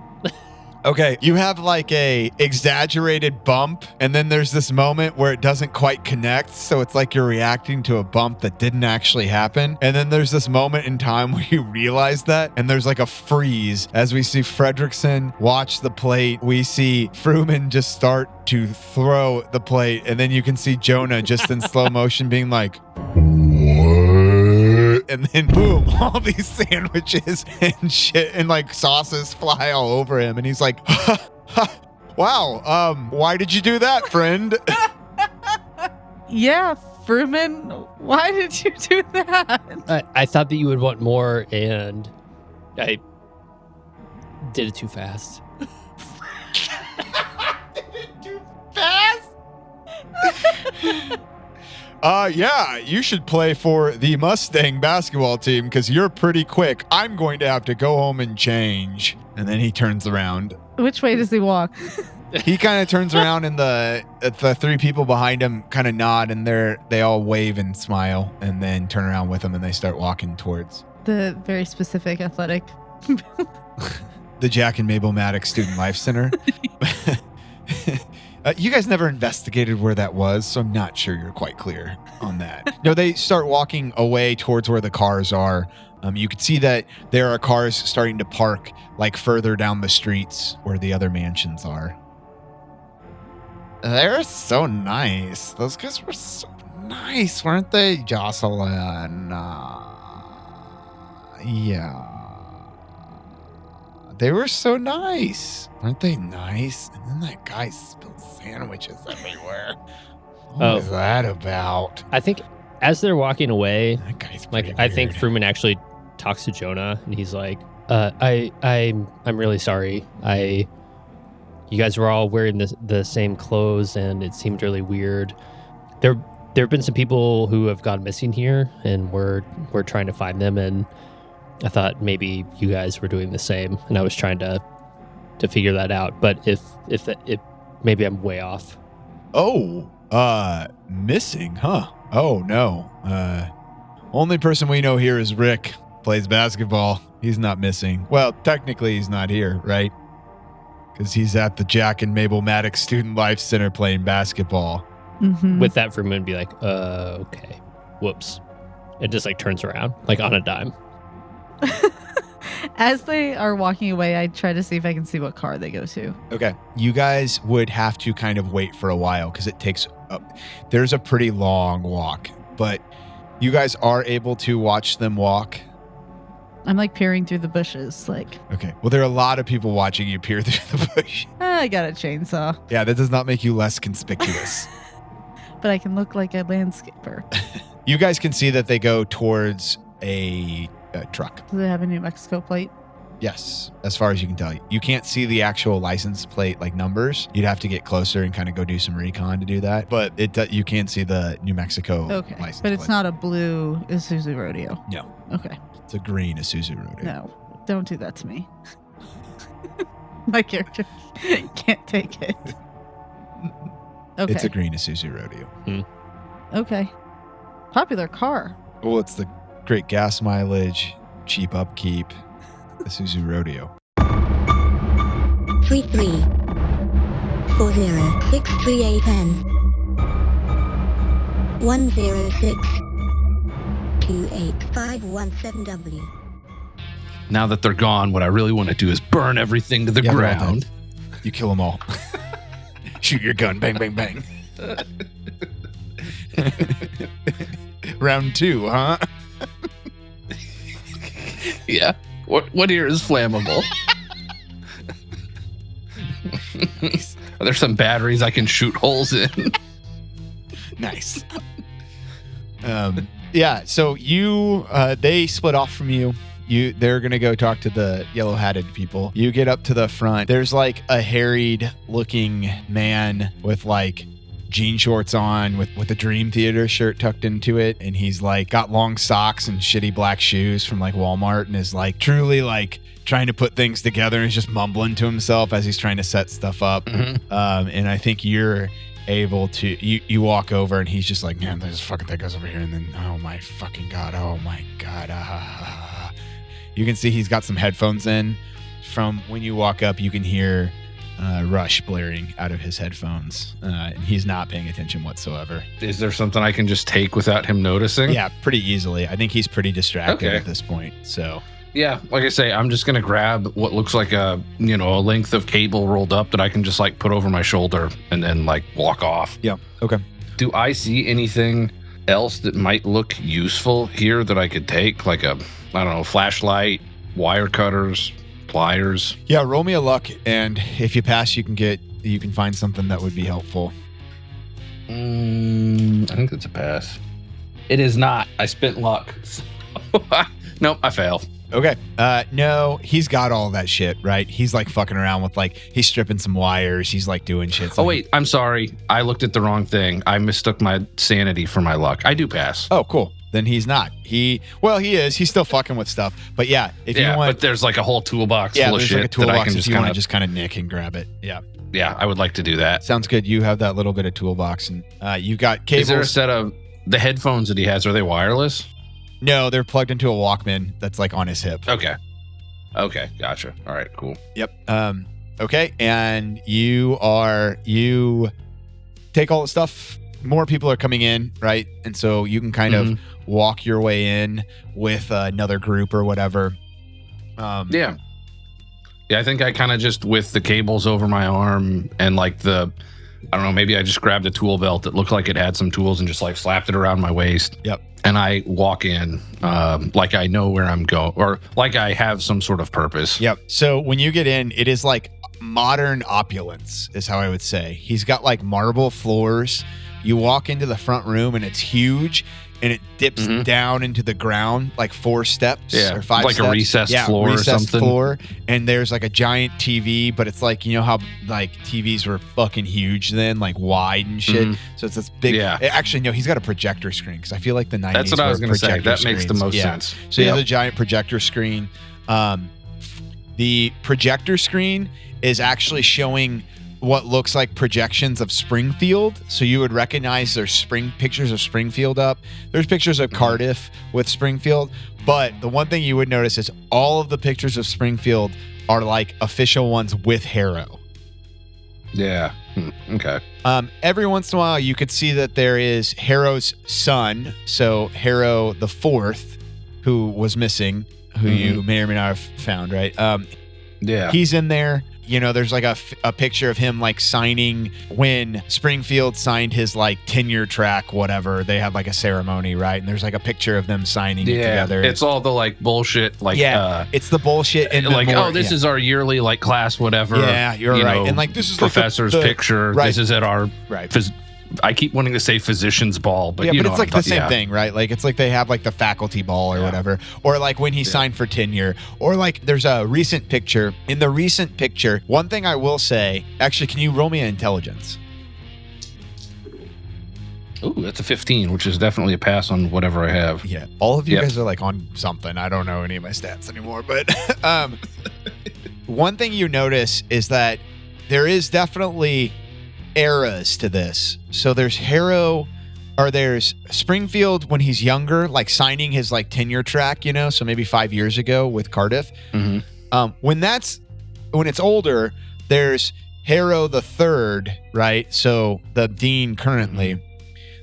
Okay, you have like a exaggerated bump, and then there's this moment where it doesn't quite connect, so it's like you're reacting to a bump that didn't actually happen. And then there's this moment in time where you realize that, and there's like a freeze as we see Fredrickson watch the plate. We see Fruman just start to throw the plate, and then you can see Jonah just in slow motion being like, and then boom, all these sandwiches and shit and like sauces fly all over him, and he's like, wow, why did you do that, friend? Yeah, Fruman, why did you do that? I thought that you would want more, and I did it too fast. Too fast? Yeah, you should play for the Mustang basketball team because you're pretty quick. I'm going to have to go home and change. And then he turns around. Which way does he walk? He kind of turns around, and the 3 people behind him kind of nod, and they all wave and smile, and then turn around with him, and they start walking towards The very specific athletic. the Jack and Mabel Maddox Student Life Center. You guys never investigated where that was, so I'm not sure you're quite clear on that. No, they start walking away towards where the cars are. You can see that there are cars starting to park like further down the streets where the other mansions are. They're so nice. Those guys were so nice, weren't they, Jocelyn? Yeah. They were so nice. Weren't they nice? And then that guy spilled sandwiches everywhere. What was that about? I think as they're walking away, That guy's like pretty I think weird. Fruman actually talks to Jonah, and he's like, I'm really sorry. You guys were all wearing the same clothes, and it seemed really weird. There have been some people who have gone missing here, and we're trying to find them. And I thought maybe you guys were doing the same, and I was trying to figure that out. But if maybe I'm way off. Oh, missing, huh? Oh no. Only person we know here is Rick. Plays basketball. He's not missing. Well, technically he's not here, right? Because he's at the Jack and Mabel Maddox Student Life Center playing basketball. Mhm. With that for a minute, be like, okay, whoops. It just like turns around, like on a dime. As they are walking away, I try to see if I can see what car they go to. Okay. You guys would have to kind of wait for a while because it takes there's a pretty long walk, but you guys are able to watch them walk. I'm like peering through the bushes, like, Okay. Well, there are a lot of people watching you peer through the bush. I got a chainsaw, Yeah, that does not make you less conspicuous. but I can look like a landscaper. You guys can see that they go towards a truck. Do they have a New Mexico plate? Yes, as far as you can tell. You can't see the actual license plate like numbers. You'd have to get closer and kind of go do some recon to do that. But you can see the New Mexico Okay, license but it's plate. not a blue Isuzu Rodeo. No, Okay, it's a green Isuzu Rodeo. no, don't do that to me. My character can't take it. Okay, It's a green Isuzu Rodeo. okay. Popular car. Well, it's the great gas mileage, cheap upkeep, Isuzu Rodeo. 33 40 638N 106 28517W. Now that they're gone, what I really want to do is burn everything to the Yeah, they're all ground. dead. You kill them all. Shoot your gun. Bang, bang, bang. Round 2, huh? Yeah. What here is flammable? Are there some batteries I can shoot holes in? Nice. Yeah, so they split off from you. They're gonna go talk to the yellow-hatted people. You get up to the front. There's like a harried looking man with like jean shorts on with a Dream Theater shirt tucked into it, and he's like got long socks and shitty black shoes from like Walmart, and is like truly like trying to put things together, and he's just mumbling to himself as he's trying to set stuff up. Mm-hmm. And I think you're able to you walk over, and he's just like, man, there's fucking thing goes over here, and then oh my god, you can see he's got some headphones in. From when you walk up, you can hear Rush blaring out of his headphones, and he's not paying attention whatsoever. Is there something I can just take without him noticing? Yeah, pretty easily. I think he's pretty distracted Okay. at this point. So Yeah, like I say, I'm just gonna grab what looks like a length of cable rolled up that I can just like put over my shoulder and then like walk off. yeah, okay. Do I see anything else that might look useful here that I could take? Like a, I don't know, flashlight, wire cutters, pliers. Yeah, roll me a luck, and if you pass, you can find something that would be helpful. I think that's a pass. It is not. I spent luck. Nope, I fail. Okay. No, he's got all that shit, right? He's like fucking around with he's stripping some wires. He's like doing shit. Oh, wait, I'm sorry. I looked at the wrong thing. I mistook my sanity for my luck. I do pass. Oh, cool. Then he's not. He is. He's still fucking with stuff. But yeah, if you want. But there's like a whole toolbox Yeah, full of there's shit like a that toolbox I can if just you want kind to of. just kind of nick and grab it. Yeah. Yeah, I would like to do that. Sounds good. You have that little bit of toolbox, and you got cables. Is there a set of the headphones that he has? Are they wireless? No, they're plugged into a Walkman that's like on his hip. Okay, gotcha. All right, cool. Yep. Okay, and you take all the stuff. More people are coming in, right? And so you can kind of walk your way in with another group or whatever. Yeah, I think I kind of just with the cables over my arm and like I don't know, maybe I just grabbed a tool belt that looked like it had some tools and just like slapped it around my waist. Yep. And I walk in like I know where I'm going, or like I have some sort of purpose. Yep. So when you get in, it is like modern opulence is how I would say. He's got like marble floors You walk into the front room and it's huge and it dips down into the ground like 4 steps or 5 like steps. a recessed floor or something. Floor, and there's like a giant TV, but it's like, you know how like TVs were fucking huge then, like wide and shit. So it's this big. Actually, no, he's got a projector screen because I feel like the 90s. That's what I was going to say. That makes the most sense. So he has a giant projector screen. The projector screen is actually showing what looks like projections of Springfield. So you would recognize there's pictures of Springfield up. There's pictures of Cardiff with Springfield. But the one thing you would notice is all of the pictures of Springfield are like official ones with Harrow. Yeah. Okay. Every once in a while, you could see that there is Harrow's son. So Harrow the Fourth, who was missing, who you may or may not have found, right? Yeah. He's in there. You know, there's like a picture of him like signing when Springfield signed his like tenure track, whatever. They had like a ceremony, right? And there's like a picture of them signing it together. It's all the like bullshit, like it's the bullshit and like this is our yearly like class, whatever. Yeah, you're right. And like this is professor's like the picture. Right. This is at our right. I keep wanting to say physician's ball, but you know it's like the same thing, right? Like it's like they have like the faculty ball or whatever, or like when he signed for tenure, or like there's a recent picture. In the recent picture, one thing I will say, actually, can you roll me an intelligence? Ooh, that's a 15, which is definitely a pass on whatever I have. Yeah, all of you guys are like on something. I don't know any of my stats anymore, but one thing you notice is that there is definitely eras to this. So there's Harrow, or there's Springfield when he's younger, like signing his like tenure track, you know, so maybe 5 years ago with Cardiff. When it's older, there's Harrow the Third, right? So the dean currently.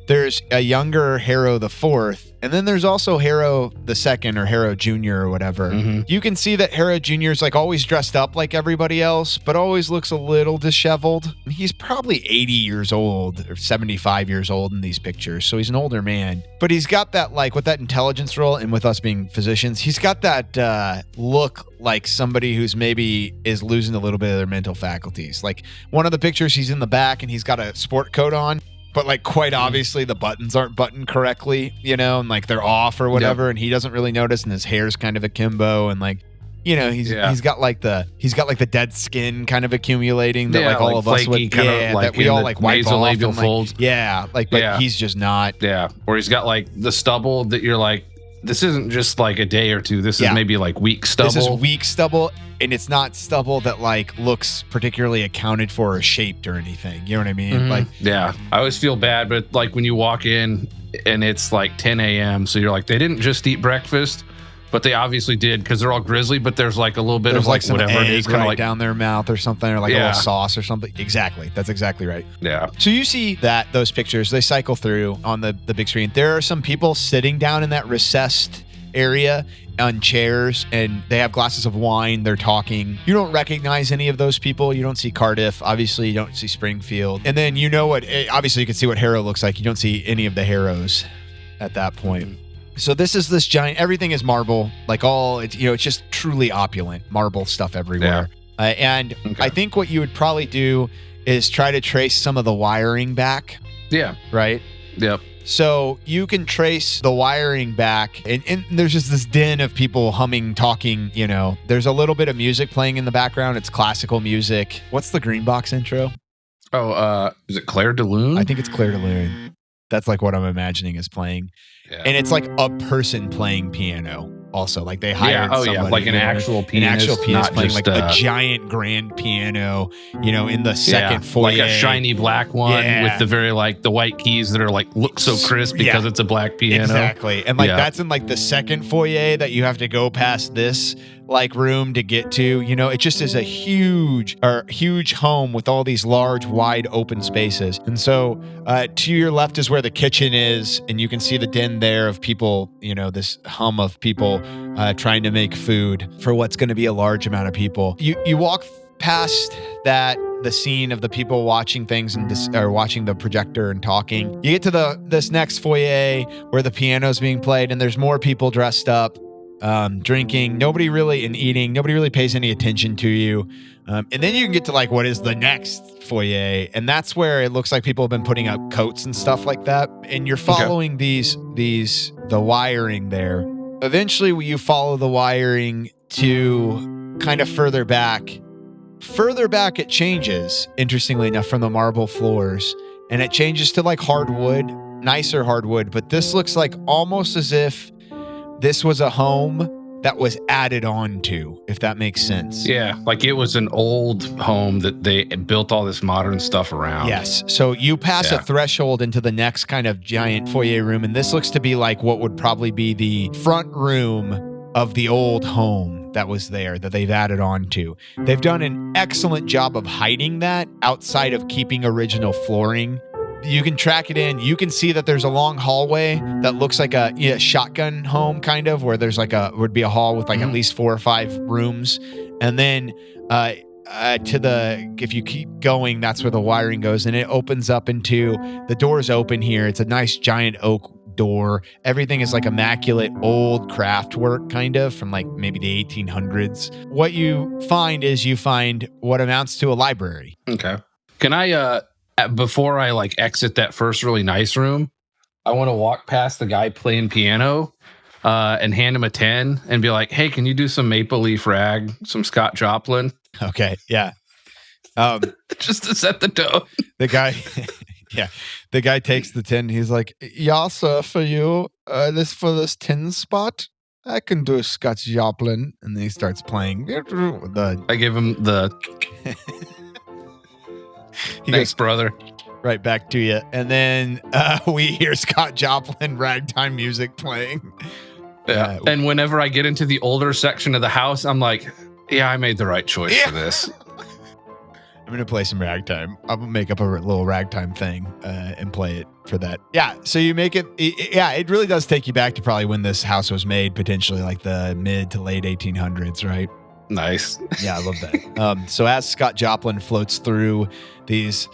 There's a younger Harrow the Fourth, and then there's also Harrow the Second, or Harrow Jr., or whatever. You can see that Harrow Jr. is like always dressed up like everybody else, but always looks a little disheveled. He's probably 80 years old or 75 years old in these pictures, so he's an older man. But he's got that, like, with that intelligence roll, and with us being physicians, he's got that look like somebody who's maybe is losing a little bit of their mental faculties. Like one of the pictures, he's in the back and he's got a sport coat on, but like quite obviously the buttons aren't buttoned correctly, you know, and like they're off or whatever, and he doesn't really notice, and his hair's kind of akimbo, and like, you know, he's got like the dead skin kind of accumulating that like all like of us would, kind of like that we all like wipe off nasolabial and, like, folds. but he's just not. Yeah, or he's got like the stubble that you're like, this isn't just like a day or two. This is maybe like weak stubble. This is weak stubble, and it's not stubble that like looks particularly accounted for or shaped or anything. You know what I mean? Like, I always feel bad, but like when you walk in and it's like 10 a.m., so you're like, they didn't just eat breakfast, but they obviously did because they're all grizzly. But there's like a little bit of like some whatever it is, kind of like down their mouth or something, or like a little sauce or something. Exactly, that's exactly right. Yeah. So you see that those pictures, they cycle through on the big screen. There are some people sitting down in that recessed area on chairs, and they have glasses of wine. They're talking. You don't recognize any of those people. You don't see Cardiff. Obviously, you don't see Springfield. And then you know what? Obviously, you can see what Harrow looks like. You don't see any of the Harrows at that point. So this giant. Everything is marble. Like it's just truly opulent marble stuff everywhere. And I think what you would probably do is try to trace some of the wiring back. Yeah. Right. Yep. So you can trace the wiring back, and there's just this din of people humming, talking, you know. There's a little bit of music playing in the background. It's classical music. What's the Green Box intro? Oh, is it Claire de Lune? I think it's Claire de Lune. That's like what I'm imagining is playing. Yeah. And it's like a person playing piano also. Like they hired somebody. Like an actual pianist. An actual pianist playing just, like a giant grand piano, you know, in the second foyer. Like a shiny black one with the very like the white keys that are like look so crisp because it's a black piano. Exactly. And like that's in like the second foyer that you have to go past this like room to get to. You know, it just is a huge home with all these large, wide open spaces. And so to your left is where the kitchen is, and you can see the din there of people, you know, this hum of people trying to make food for what's going to be a large amount of people. You walk past the scene of the people watching things or watching the projector and talking. You get to this next foyer where the piano's being played, and there's more people dressed up. drinking, nobody really, and eating. Nobody really pays any attention to you. And then you can get to like what is the next foyer, and that's where it looks like people have been putting up coats and stuff like that. And you're following the wiring there. Eventually, you follow the wiring to kind of further back. Further back, it changes, interestingly enough, from the marble floors, and it changes to like hardwood, nicer hardwood. But this looks like almost as if this was a home that was added on to, if that makes sense. Yeah, like it was an old home that they built all this modern stuff around. Yes. So you pass a threshold into the next kind of giant foyer room, and this looks to be like what would probably be the front room of the old home that was there that they've added on to. They've done an excellent job of hiding that outside of keeping original flooring. You can track it in. You can see that there's a long hallway that looks like a shotgun home, kind of, where there's like would be a hall with like at least 4 or 5 rooms. And then if you keep going, that's where the wiring goes. And it opens up into, the door's open here. It's a nice giant oak door. Everything is like immaculate old craft work, kind of, from like maybe the 1800s. What you find is what amounts to a library. Okay. Can I, before I like exit that first really nice room, I want to walk past the guy playing piano and hand him a 10 and be like, hey, can you do some Maple Leaf Rag, some Scott Joplin? Okay. Yeah. Just to set the tone. The guy takes the 10. He's like, yeah, sir, for you, this 10 spot, I can do Scott Joplin. And then he starts playing. I give him the... Thanks, brother. Right back to you. And then we hear Scott Joplin ragtime music playing. Yeah. And whenever I get into the older section of the house, I'm like, yeah, I made the right choice for this. I'm going to play some ragtime. I'm going to make up a little ragtime thing and play it for that. Yeah. So you make it. Yeah, it really does take you back to probably when this house was made, potentially like the mid to late 1800s, right? Nice. Yeah, I love that. So as Scott Joplin floats through these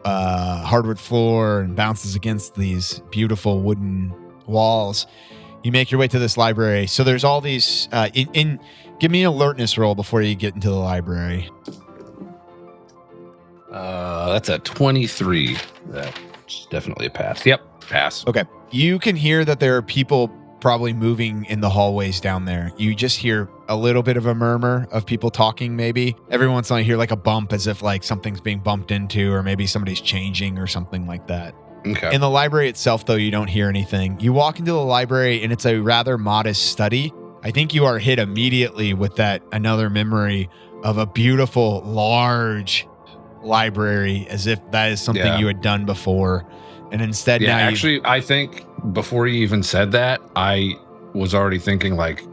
hardwood floor and bounces against these beautiful wooden walls, you make your way to this library. So there's all these. Give me an alertness roll before you get into the library. That's a 23. That's definitely a pass. Yep, pass. Okay. You can hear that there are people probably moving in the hallways down there. You just hear a little bit of a murmur of people talking, maybe. Every once in a while you hear like a bump as if like something's being bumped into, or maybe somebody's changing or something like that. Okay. In the library itself, though, you don't hear anything. You walk into the library and it's a rather modest study. I think you are hit immediately with another memory of a beautiful, large library, as if that is something you had done before. And instead now actually, I think before you even said that, I was already thinking like,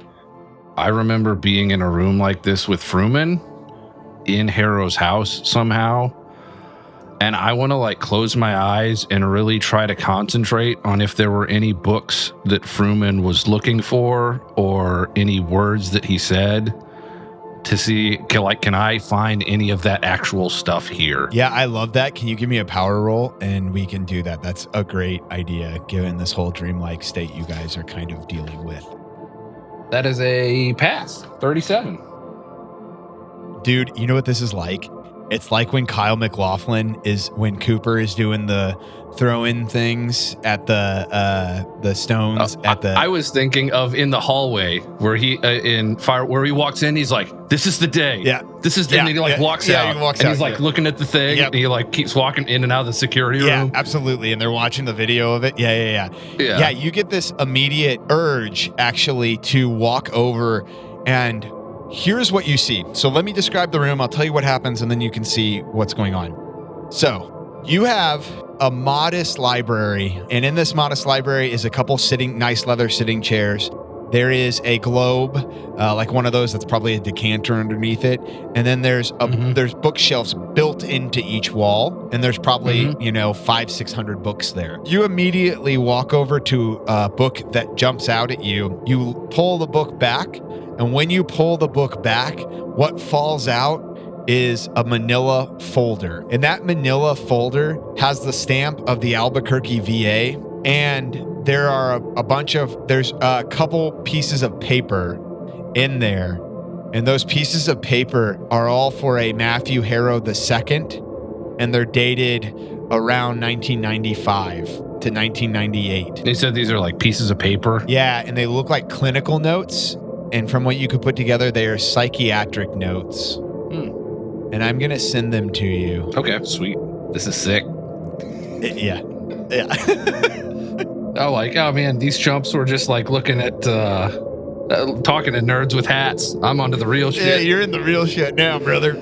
I remember being in a room like this with Fruman in Harrow's house somehow. And I want to like close my eyes and really try to concentrate on if there were any books that Fruman was looking for or any words that he said to see, can I find any of that actual stuff here? Yeah, I love that. Can you give me a power roll and we can do that? That's a great idea, given this whole dreamlike state you guys are kind of dealing with. That is a pass, 37. Dude, you know what this is like? It's like when Kyle MacLachlan when Cooper is doing the throw-in things at the stones at the. I was thinking of in the hallway where he where he walks in. He's like, "This is the day." Yeah, this is. And he like walks out. And he's like looking at the thing. Yep. And he like keeps walking in and out of the security room. Yeah, absolutely. And they're watching the video of it. Yeah. You get this immediate urge actually to walk over and. Here's what you see. So let me describe the room. I'll tell you what happens, and then you can see what's going on. So you have a modest library, and in this modest library is a couple nice leather sitting chairs. There is a globe, like one of those that's probably a decanter underneath it. And then there's bookshelves built into each wall. And there's probably, 500-600 books there. You immediately walk over to a book that jumps out at you. You pull the book back. And when you pull the book back, what falls out is a manila folder. And that manila folder has the stamp of the Albuquerque VA. And there's a couple pieces of paper in there, and those pieces of paper are all for a Matthew Harrow II, and they're dated around 1995 to 1998. They said these are like pieces of paper. Yeah, and they look like clinical notes, and from what you could put together, they are psychiatric notes. And I'm gonna send them to you. Okay, sweet. This is sick. Yeah. Oh, like, oh man, these chumps were just like looking at, talking to nerds with hats. I'm onto the real shit. Yeah, you're in the real shit now, brother.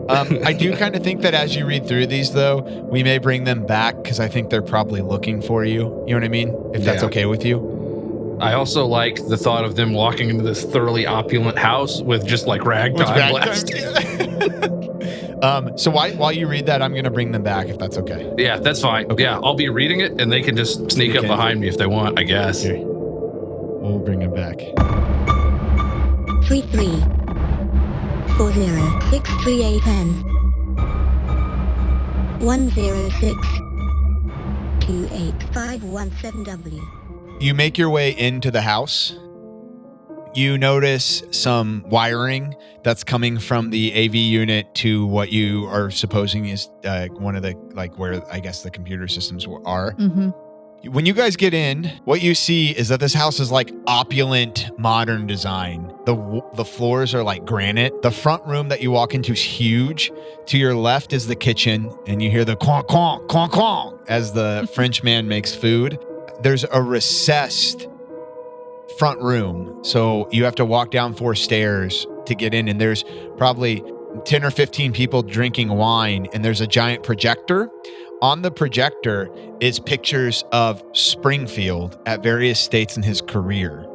I do kind of think that as you read through these, though, we may bring them back because I think they're probably looking for you. You know what I mean? If that's okay with you. I also like the thought of them walking into this thoroughly opulent house with just like ragtime left. So while you read that, I'm going to bring them back if that's okay. Yeah, that's fine. Okay. Yeah, I'll be reading it and they can just sneak up behind me if they want, I guess. Here. We'll bring them back. 33 40 638N 106 28517W. You make your way into the house. You notice some wiring that's coming from the AV unit to what you are supposing is one of the, like, where I guess the computer systems are. Mm-hmm. When you guys get in, what you see is that this house is like opulent modern design. The floors are like granite. The front room that you walk into is huge. To your left is the kitchen, and you hear the clonk, clonk, clonk, clonk as the French man makes food. There's a recessed front room, so you have to walk down 4 stairs to get in, and there's probably 10 or 15 people drinking wine, and there's a giant projector. On the projector is pictures of Springfield at various states in his career.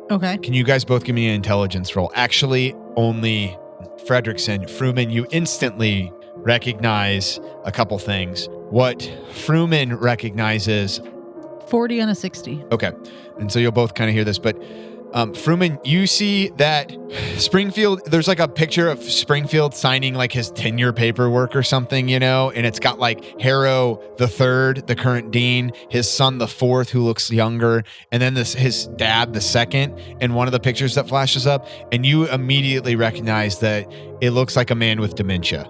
Okay. Can you guys both give me an intelligence roll? Actually, only Fredrickson. Fruman, you instantly recognize a couple things. What Fruman recognizes... 40 and a 60. Okay. And so you'll both kind of hear this, but Fruman, you see that Springfield, there's like a picture of Springfield signing like his tenure paperwork or something, you know, and it's got like Harrow the third, the current dean, his son the fourth, who looks younger, and then his dad the second, and one of the pictures that flashes up, and you immediately recognize that it looks like a man with dementia.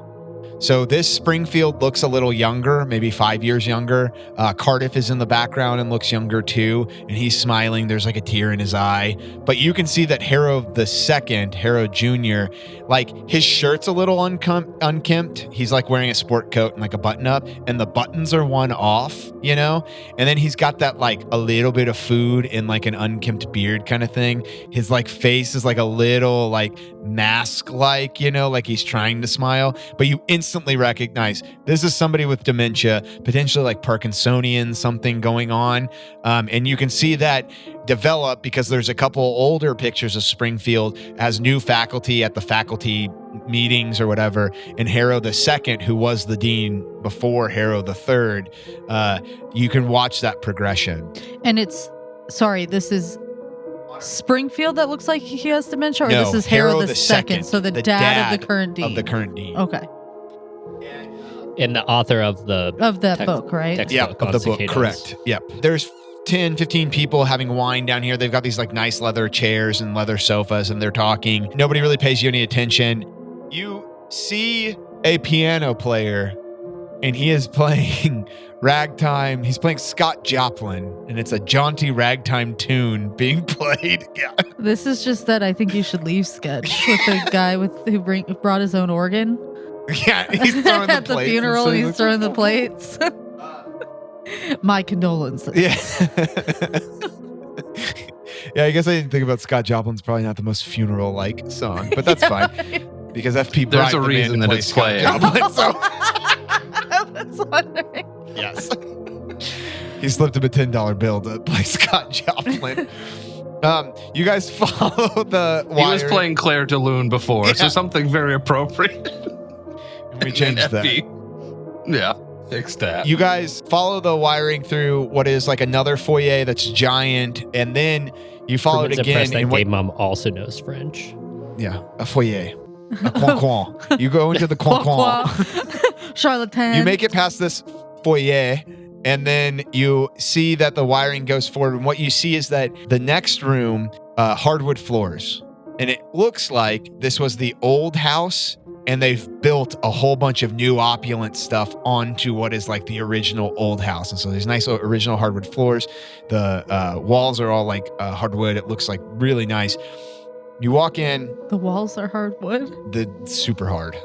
So this Springfield looks a little younger, maybe 5 years younger. Cardiff is in the background and looks younger too, and he's smiling. There's like a tear in his eye. But you can see that Harrow the second, Harrow Jr., like his shirt's a little unkempt. He's like wearing a sport coat and like a button up, and the buttons are one off, you know? And then he's got that like a little bit of food in like an unkempt beard kind of thing. His like face is like a little like mask-like, you know, like he's trying to smile, but you instantly recognize this is somebody with dementia, potentially like Parkinsonian, something going on. And you can see that develop because there's a couple older pictures of Springfield as new faculty at the faculty meetings or whatever. And Harrow the second, who was the dean before Harrow the third, you can watch that progression. And this is Springfield that looks like he has dementia, or No, this is Harrow the second, so the dad of the current dean. Of the current dean. Okay. And the author of that book, right? Yeah, textbook of on the book, cicadas. correct. Yep. There's 10, 15 people having wine down here. They've got these like nice leather chairs and leather sofas, and they're talking. Nobody really pays you any attention. You see a piano player, and he is playing ragtime. He's playing Scott Joplin, and it's a jaunty ragtime tune being played. Yeah. This is just that I think you should leave sketch with the guy who brought his own organ. Yeah, he's throwing the at the plates. funeral. So He's throwing the plates. My condolences. Yeah. Yeah, I guess I didn't think about Scott Joplin's probably not the most funeral-like song, but that's fine. Because FP There's bribed a the man reason to that play it's Scott playing. Joplin, so I was wondering. yes. He slipped him a $10 bill to play Scott Joplin. You guys follow the wire. He was playing Claire de Lune before, so something very appropriate. We changed that. Yeah, fix that. You guys follow the wiring through what is like another foyer that's giant, and then you follow it again. And gay mom also knows French. Yeah, a foyer. A coin. You go into the coin. Charlatan. You make it past this foyer, And then you see that the wiring goes forward. And what you see is that the next room, hardwood floors. And it looks like this was the old house, and they've built a whole bunch of new opulent stuff onto what is like the original old house. And so there's nice original hardwood floors. The walls are all like hardwood. It looks like really nice. You walk in. The walls are hardwood. The super hard.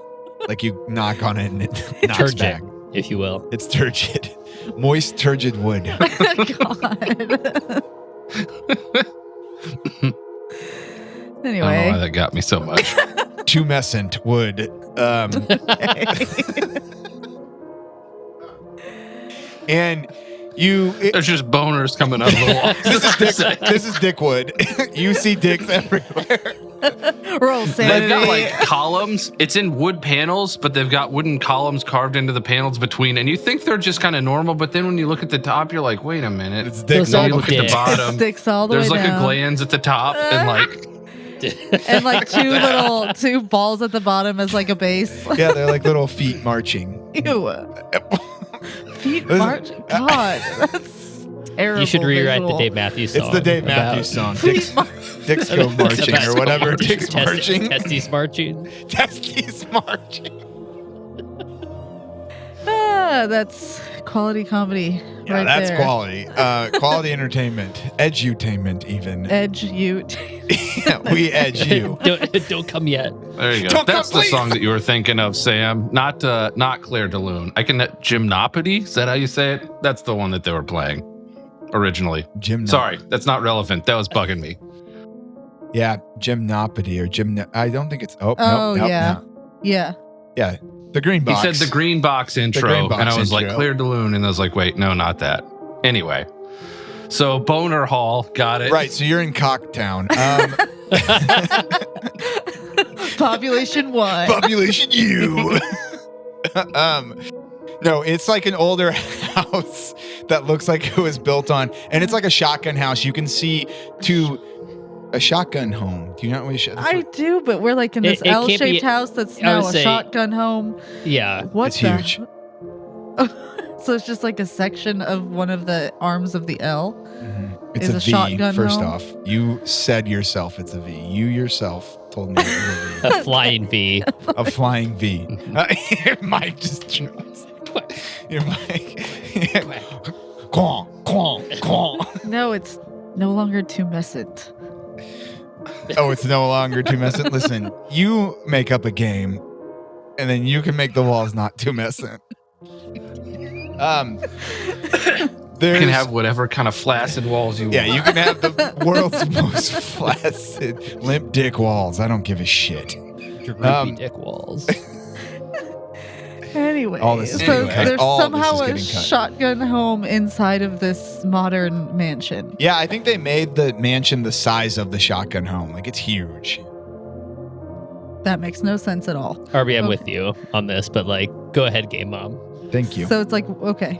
Like you knock on it and it knocks Turgid, back. if you will. It's turgid. Moist, turgid wood. God. I don't know Anyway. why that got me so much. Tumescent wood. And There's just boners coming out of the wall. this is dick wood. You see dicks everywhere. Roll They've sanity. got like columns. It's in wood panels, but they've got wooden columns carved into the panels between. And you think they're just kind of normal, but then when you look at the top, you're like, wait a minute. It's dicks Those all are You the look at the dicks. bottom. Sticks all the There's way like down. a glands at the top, and like And like two balls at the bottom as like a base. Yeah, they're like little feet marching. Ew. Feet Listen, march. God, that's terrible. You should rewrite visual. the Dave Matthews song. It's the Dave about- Matthews song. Feet march. Dicks go marching or whatever. Dicks marching. Testes marching. Testes marching. That's quality comedy. Yeah, right that's there. quality. Quality entertainment. Edutainment even. Edge you. We edge you. Don't come yet. there you go. Don't That's come, the please. song that you were thinking of, Sam. Not Claire de Lune. Gymnopody. Is that how you say it? That's the one that they were playing originally. Sorry, that's not relevant. That was bugging me. Yeah, gymnopody or I don't think it's. Oh, nope, yeah. no. Yeah. Yeah, the green box. He said the green box intro, green box and I was like, intro. Claire de Lune, and I was like, wait, no, not that. Anyway, so Boner Hall, got it. Right, so you're in Cocktown. Population 1. Population U. No, it's like an older house that looks like it was built on, and it's like a shotgun house. You can see a shotgun home. Do you not want to I do, but we're like in this It can't be- L-shaped house that's I now would a say- shotgun home. Yeah. What It's the? huge. So it's just like a section of one of the arms of the L. It's Is a a V, shotgun first home? off. You said yourself it's a V. You yourself told me it was a V. A flying V. A flying V. Your mic just drops. Your mic. Quong, quong, quong. No, it's no longer tumescent. Oh, it's no longer tumescent. Listen, you make up a game, and then you can make the walls not tumescent. You can have whatever kind of flaccid walls you Yeah, want. you can have the world's most flaccid, limp dick walls. I don't give a shit. Droopy dick walls. Anyway, All this is so getting cut. there's All this somehow is a getting cut. shotgun home inside of this modern mansion. Yeah, I think they made the mansion the size of the shotgun home. Like, it's huge. That makes no sense at all. Arby, I'm Okay. with you on this, but like, go ahead, Game Mom. Thank you. So it's like, okay.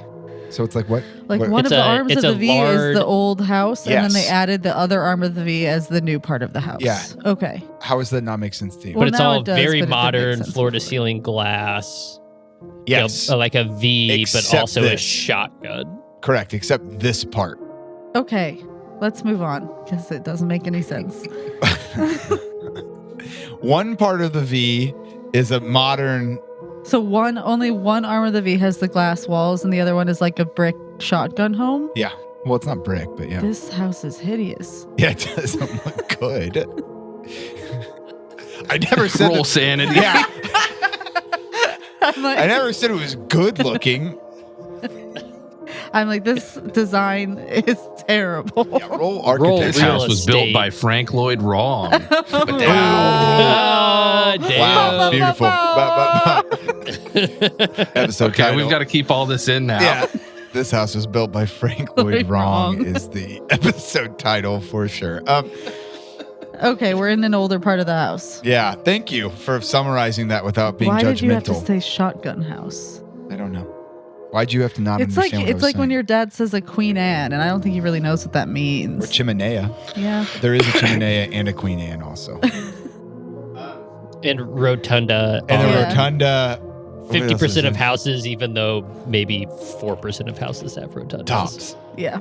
So it's like what? Like What- one It's of the a- arms of it's the a V is lard- the old house, and then they Yes. added the other arm of the V as the new part of the house. Yeah. Okay. How does that not make sense to you? Well, But it's now all it does, very but it didn't make modern, sense floor to before. ceiling glass. Yes, Like a V, but Except also a this. shotgun. correct. Except this part. Okay. Let's move on because it doesn't make any sense. One part of the V is a modern. So only one arm of the V has the glass walls, and the other one is like a brick shotgun home. Yeah. Well, it's not brick, but yeah. This house is hideous. Yeah, it doesn't look good. I never said. Roll that- sanity. Yeah, I'm like, I never said it was good looking. this design is terrible. Yeah, roll Roll architecture. This real house was built estate. by Frank Lloyd Wrong. Ah, damn. Wow, beautiful. Episode Okay, title. we've got to keep all this in now. Yeah. This house was built by Frank Lloyd Lloyd Wrong Wrong. is the episode title for sure. Okay, we're in an older part of the house. Yeah, thank you for summarizing that without being Why judgmental. did you have to say shotgun house? I don't know. Why'd you have to not It's like understand what I was when saying? your dad says a Queen Anne, and I don't think he really knows what that Or means. chimenea. Yeah. There is a chimenea and a Queen Anne also. And rotunda. And Yeah. a rotunda 50% of houses, even though maybe 4% of houses have rotundas. Tops. Yeah.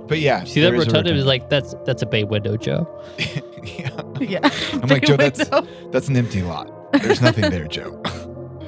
But yeah. See, that there is a rotunda is like, that's a bay window, Joe. Yeah. Yeah. I'm like, Joe, that's an empty lot. There's nothing there, Joe.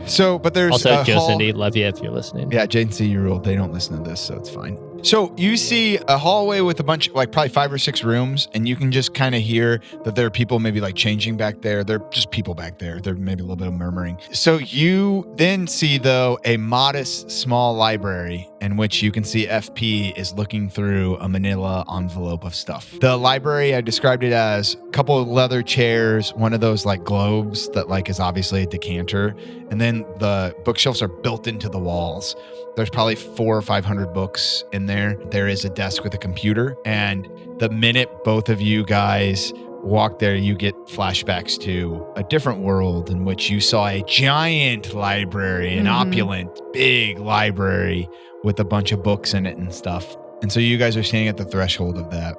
So, but there's Also, a Joe hall. Cindy, love you if you're listening. Yeah, Jane C. You ruled. They don't listen to this, so it's fine. So you see a hallway with a bunch, like probably 5 or 6 rooms, and you can just kind of hear that there are people maybe like changing back there. They're just people back there. There may be a little bit of murmuring. So you then see, though, a modest small library in which you can see FP is looking through a manila envelope of stuff. The library, I described it as a couple of leather chairs, one of those like globes that like is obviously a decanter, and then the bookshelves are built into the walls. There's probably 400 or 500 books in there. There is a desk with a computer. And the minute both of you guys walk there, you get flashbacks to a different world in which you saw a giant library, an opulent, big library with a bunch of books in it and stuff. And so you guys are standing at the threshold of that.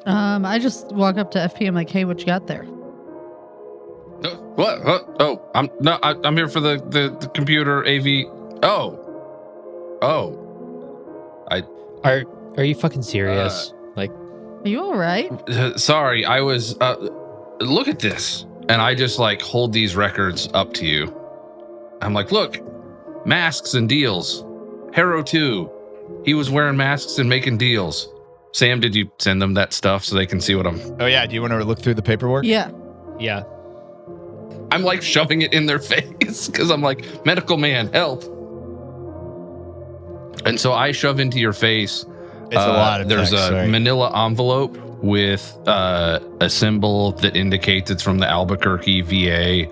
I just walk up to FP. I'm like, hey, what you got there? What? Oh, I'm here for the computer AV. Are you fucking serious? Like, Are you all right? Sorry, I was. Look at this, and I just like hold these records up to you. I'm like, look, masks and deals. Harrow 2, he was wearing masks and making deals. Sam, did you send them that stuff so they can see what I'm? Oh yeah, do you want to look through the paperwork? Yeah. yeah. I'm like shoving it in their face because I'm like, medical man, help. And so I shove into your face. It's a lot of There's text, a right? manila envelope with a symbol that indicates it's from the Albuquerque VA.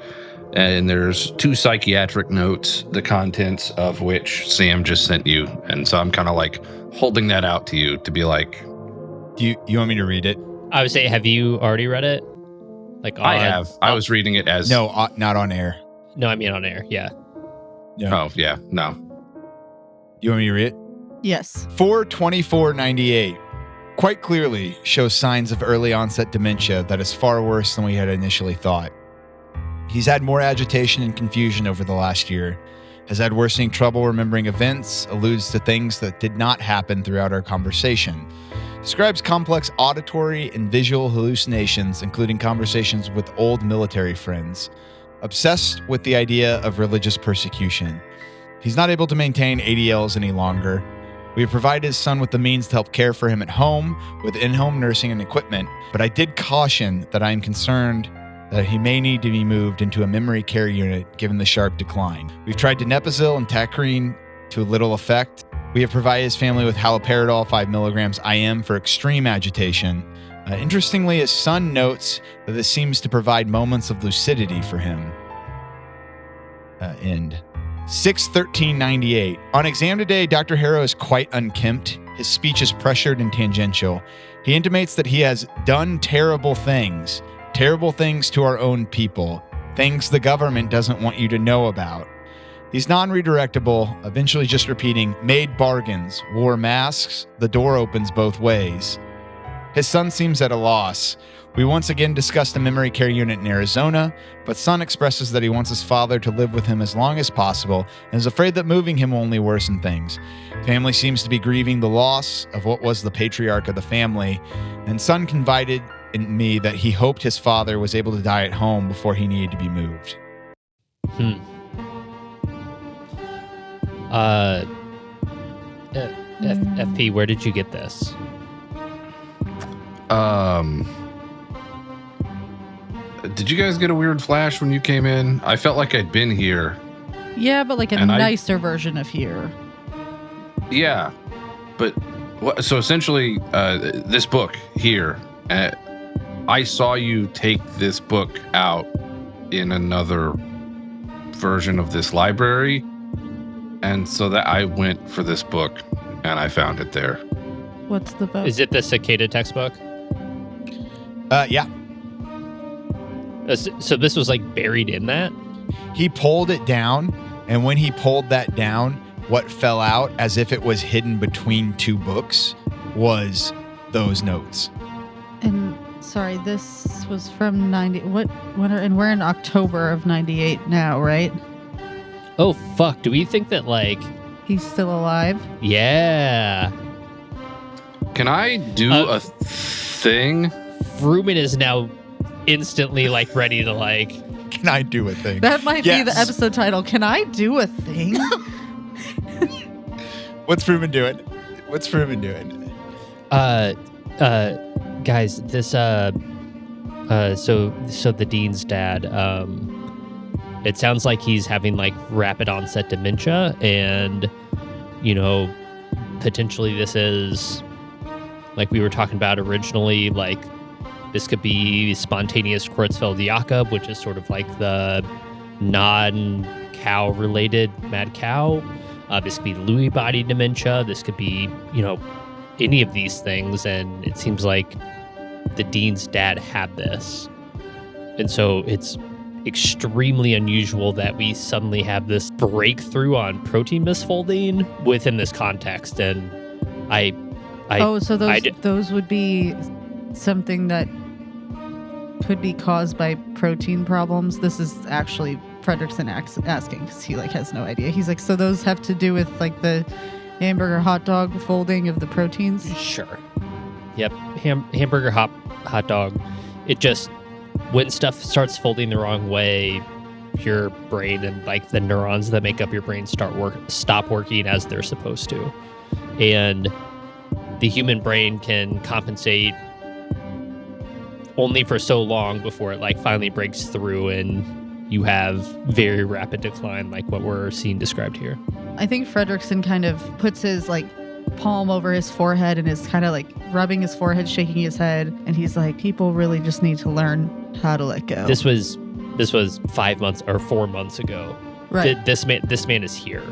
And there's 2 psychiatric notes, the contents of which Sam just sent you. And so I'm kind of like holding that out to you to be like. Do you want me to read it? I would say, have you already read it? Like, I have. I was reading it as. No, not on air. No, I mean on air. Yeah. Oh, yeah. No. You want me to read it? Yes. 4/24/98 quite clearly shows signs of early onset dementia that is far worse than we had initially thought. He's had more agitation and confusion over the last year, has had worsening trouble remembering events, alludes to things that did not happen throughout our conversation, describes complex auditory and visual hallucinations, including conversations with old military friends, obsessed with the idea of religious persecution. He's not able to maintain ADLs any longer. We have provided his son with the means to help care for him at home with in-home nursing and equipment, but I did caution that I am concerned that he may need to be moved into a memory care unit given the sharp decline. We've tried donepezil and tacrine to little effect. We have provided his family with haloperidol 5 milligrams IM for extreme agitation. Interestingly, his son notes that this seems to provide moments of lucidity for him. End. 6/13/98. On exam today, Dr. Harrow is quite unkempt. His speech is pressured and tangential. He intimates that he has done terrible things to our own people, things the government doesn't want you to know about. He's non-redirectable, eventually just repeating, made bargains, wore masks, the door opens both ways. His son seems at a loss. We once again discussed a memory care unit in Arizona, but son expresses that he wants his father to live with him as long as possible and is afraid that moving him will only worsen things. Family seems to be grieving the loss of what was the patriarch of the family, and son confided in me that he hoped his father was able to die at home before he needed to be moved. FP, where did you get this? Did you guys get a weird flash when you came in? I felt like I'd been here. Yeah, but like a And nicer version of here. Yeah, but so essentially, this book here, I saw you take this book out in another version of this library, and so that I went for this book, and I found it there. What's the book? Is it the cicada textbook? Yeah. So this was like buried in that? He pulled it down, and when he pulled that down, what fell out as if it was hidden between 2 books was those notes. And sorry, this was from 90. And we're in October of 98 now, right? Oh, fuck. Do we think that, like... He's still alive. Yeah. Can I do a thing? Fruman is now instantly, like, ready to, like... Can I do a thing? That might be the Yes. episode title. Can I do a thing? What's Fruman doing? What's Fruman doing? Guys, this, so the dean's dad, it sounds like he's having, like, rapid onset dementia, and, you know, potentially this is, like we were talking about originally, like, this could be spontaneous Creutzfeldt-Jakob, which is sort of like the non-cow related mad cow. This could be Lewy body dementia. This could be, you know, any of these things. And it seems like the dean's dad had this. And so it's extremely unusual that we suddenly have this breakthrough on protein misfolding within this context. And so those would be something that could be caused by protein problems. This is actually Fredrickson asking because he like has no idea. He's like, so those have to do with like the hamburger hot dog folding of the proteins? Sure. Yep. Hamburger hot dog. It just, when stuff starts folding the wrong way, your brain and like the neurons that make up your brain stop working as they're supposed to. And the human brain can compensate only for so long before it like finally breaks through and you have very rapid decline like what we're seeing described here. I think Fredrickson kind of puts his like palm over his forehead and is kind of like rubbing his forehead, shaking his head, and he's like, people really just need to learn how to let go. This was 5 months or 4 months ago. Right. This man is here.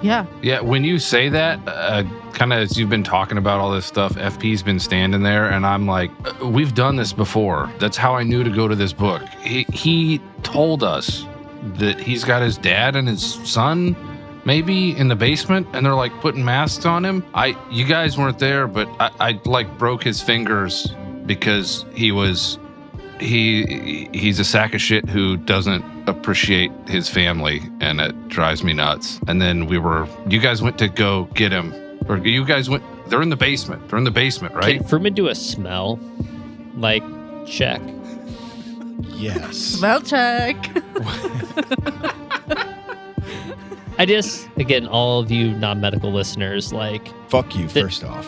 Yeah. Yeah, when you say that, kind of as you've been talking about all this stuff, FP's been standing there, and I'm like, we've done this before. That's how I knew to go to this book. He told us that he's got his dad and his son maybe in the basement, and they're like putting masks on him. You guys weren't there, but I like broke his fingers because he's a sack of shit who doesn't appreciate his family, and it drives me nuts. And then you guys went to go get him, or you guys went, they're in the basement, right? Can Fruman do a smell? Like, check. Yes. Smell check. I just, again, all of you non-medical listeners, like... Fuck you, first off.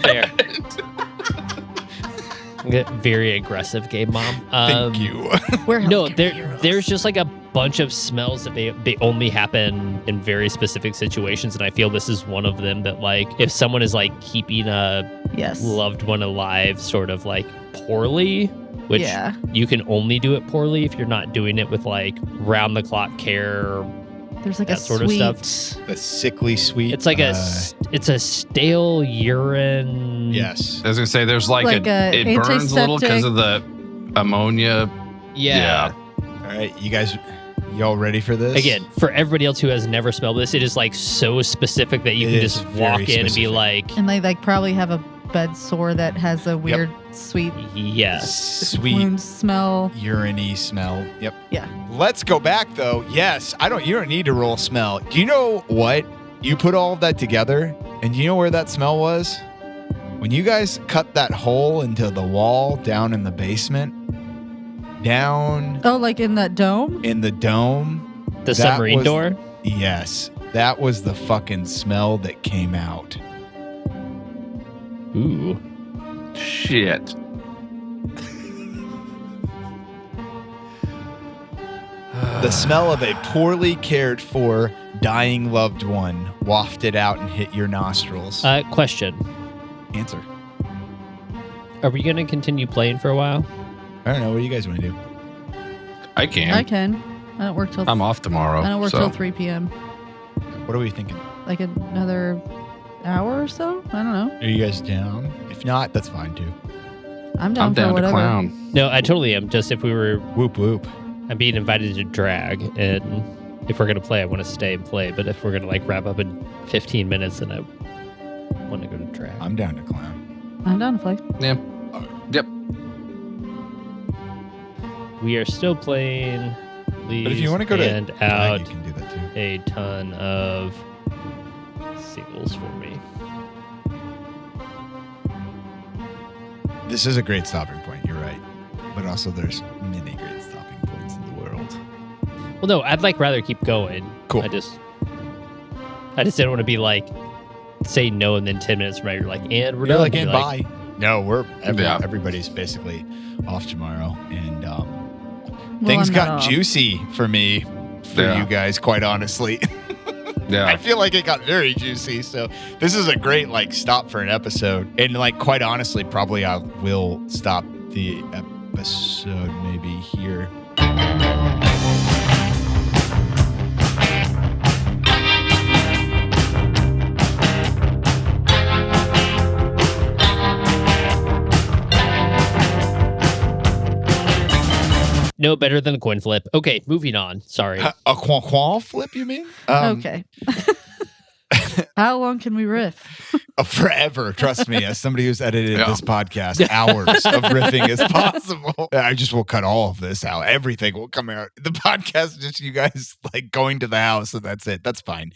Fair. Very aggressive game mom. Thank you. There's just like a bunch of smells that they only happen in very specific situations, and I feel this is one of them that like if someone is like keeping a loved one alive sort of like poorly, which you can only do it poorly if you're not doing it with like round the clock care or there's like that a sort sweet, of stuff. The sickly sweet. It's like it's a stale urine. Yes. I was gonna say there's like it burns a little because of the ammonia. Yeah. All right, y'all ready for this? Again, for everybody else who has never smelled this, it is like so specific that you can just walk in and be like, and they like probably have a bed sore that has a weird sweet sweet wound smell, urine-y smell. Yep. Yeah. Let's go back though. Yes, you don't need to roll smell. Do you know what? You put all of that together, and you know where that smell was? When you guys cut that hole into the wall down in the basement. Down. Oh, like in that dome? In the dome. The submarine door? Yes. That was the fucking smell that came out. Ooh. Shit. The smell of a poorly cared for, dying loved one wafted out and hit your nostrils. Question. Answer. Are we going to continue playing for a while? I don't know. What do you guys want to do? I can. I can. I don't work till... I'm off tomorrow. I don't work till 3 p.m. What are we thinking? Like another hour or so? I don't know. Are you guys down? If not, that's fine too. I'm down for whatever. To clown. No, I totally am. Just if we were... Whoop, whoop. I'm being invited to drag, and if we're going to play, I want to stay and play. But if we're going to like wrap up in 15 minutes, then I want to go to drag. I'm down to clown. I'm down to play. Yeah. Yep. We are still playing Please But if you want to go to hand Tag, out you can do that too. a ton of singles for me. This is a great stopping point. You're right. But also, there's many great stopping points in the world. Well, no, I'd like rather keep going. Cool. I just didn't want to be like, say no, and then 10 minutes from now you're like, and we're You're done. like, You're and bye. No, everybody's basically off tomorrow, and things I'm not got off. juicy for me, for Yeah. you guys. Quite honestly, Yeah. I feel like it got very juicy. So this is a great like stop for an episode, and like quite honestly, probably I will stop the episode maybe here. No, better than a coin flip. Okay, moving on. Sorry. A quan flip, you mean? Okay. How long can we riff? Forever, trust me. As somebody who's edited Yeah. this podcast, hours of riffing is possible. I just will cut all of this out. Everything will come out. The podcast is just you guys like going to the house, and that's it. That's fine.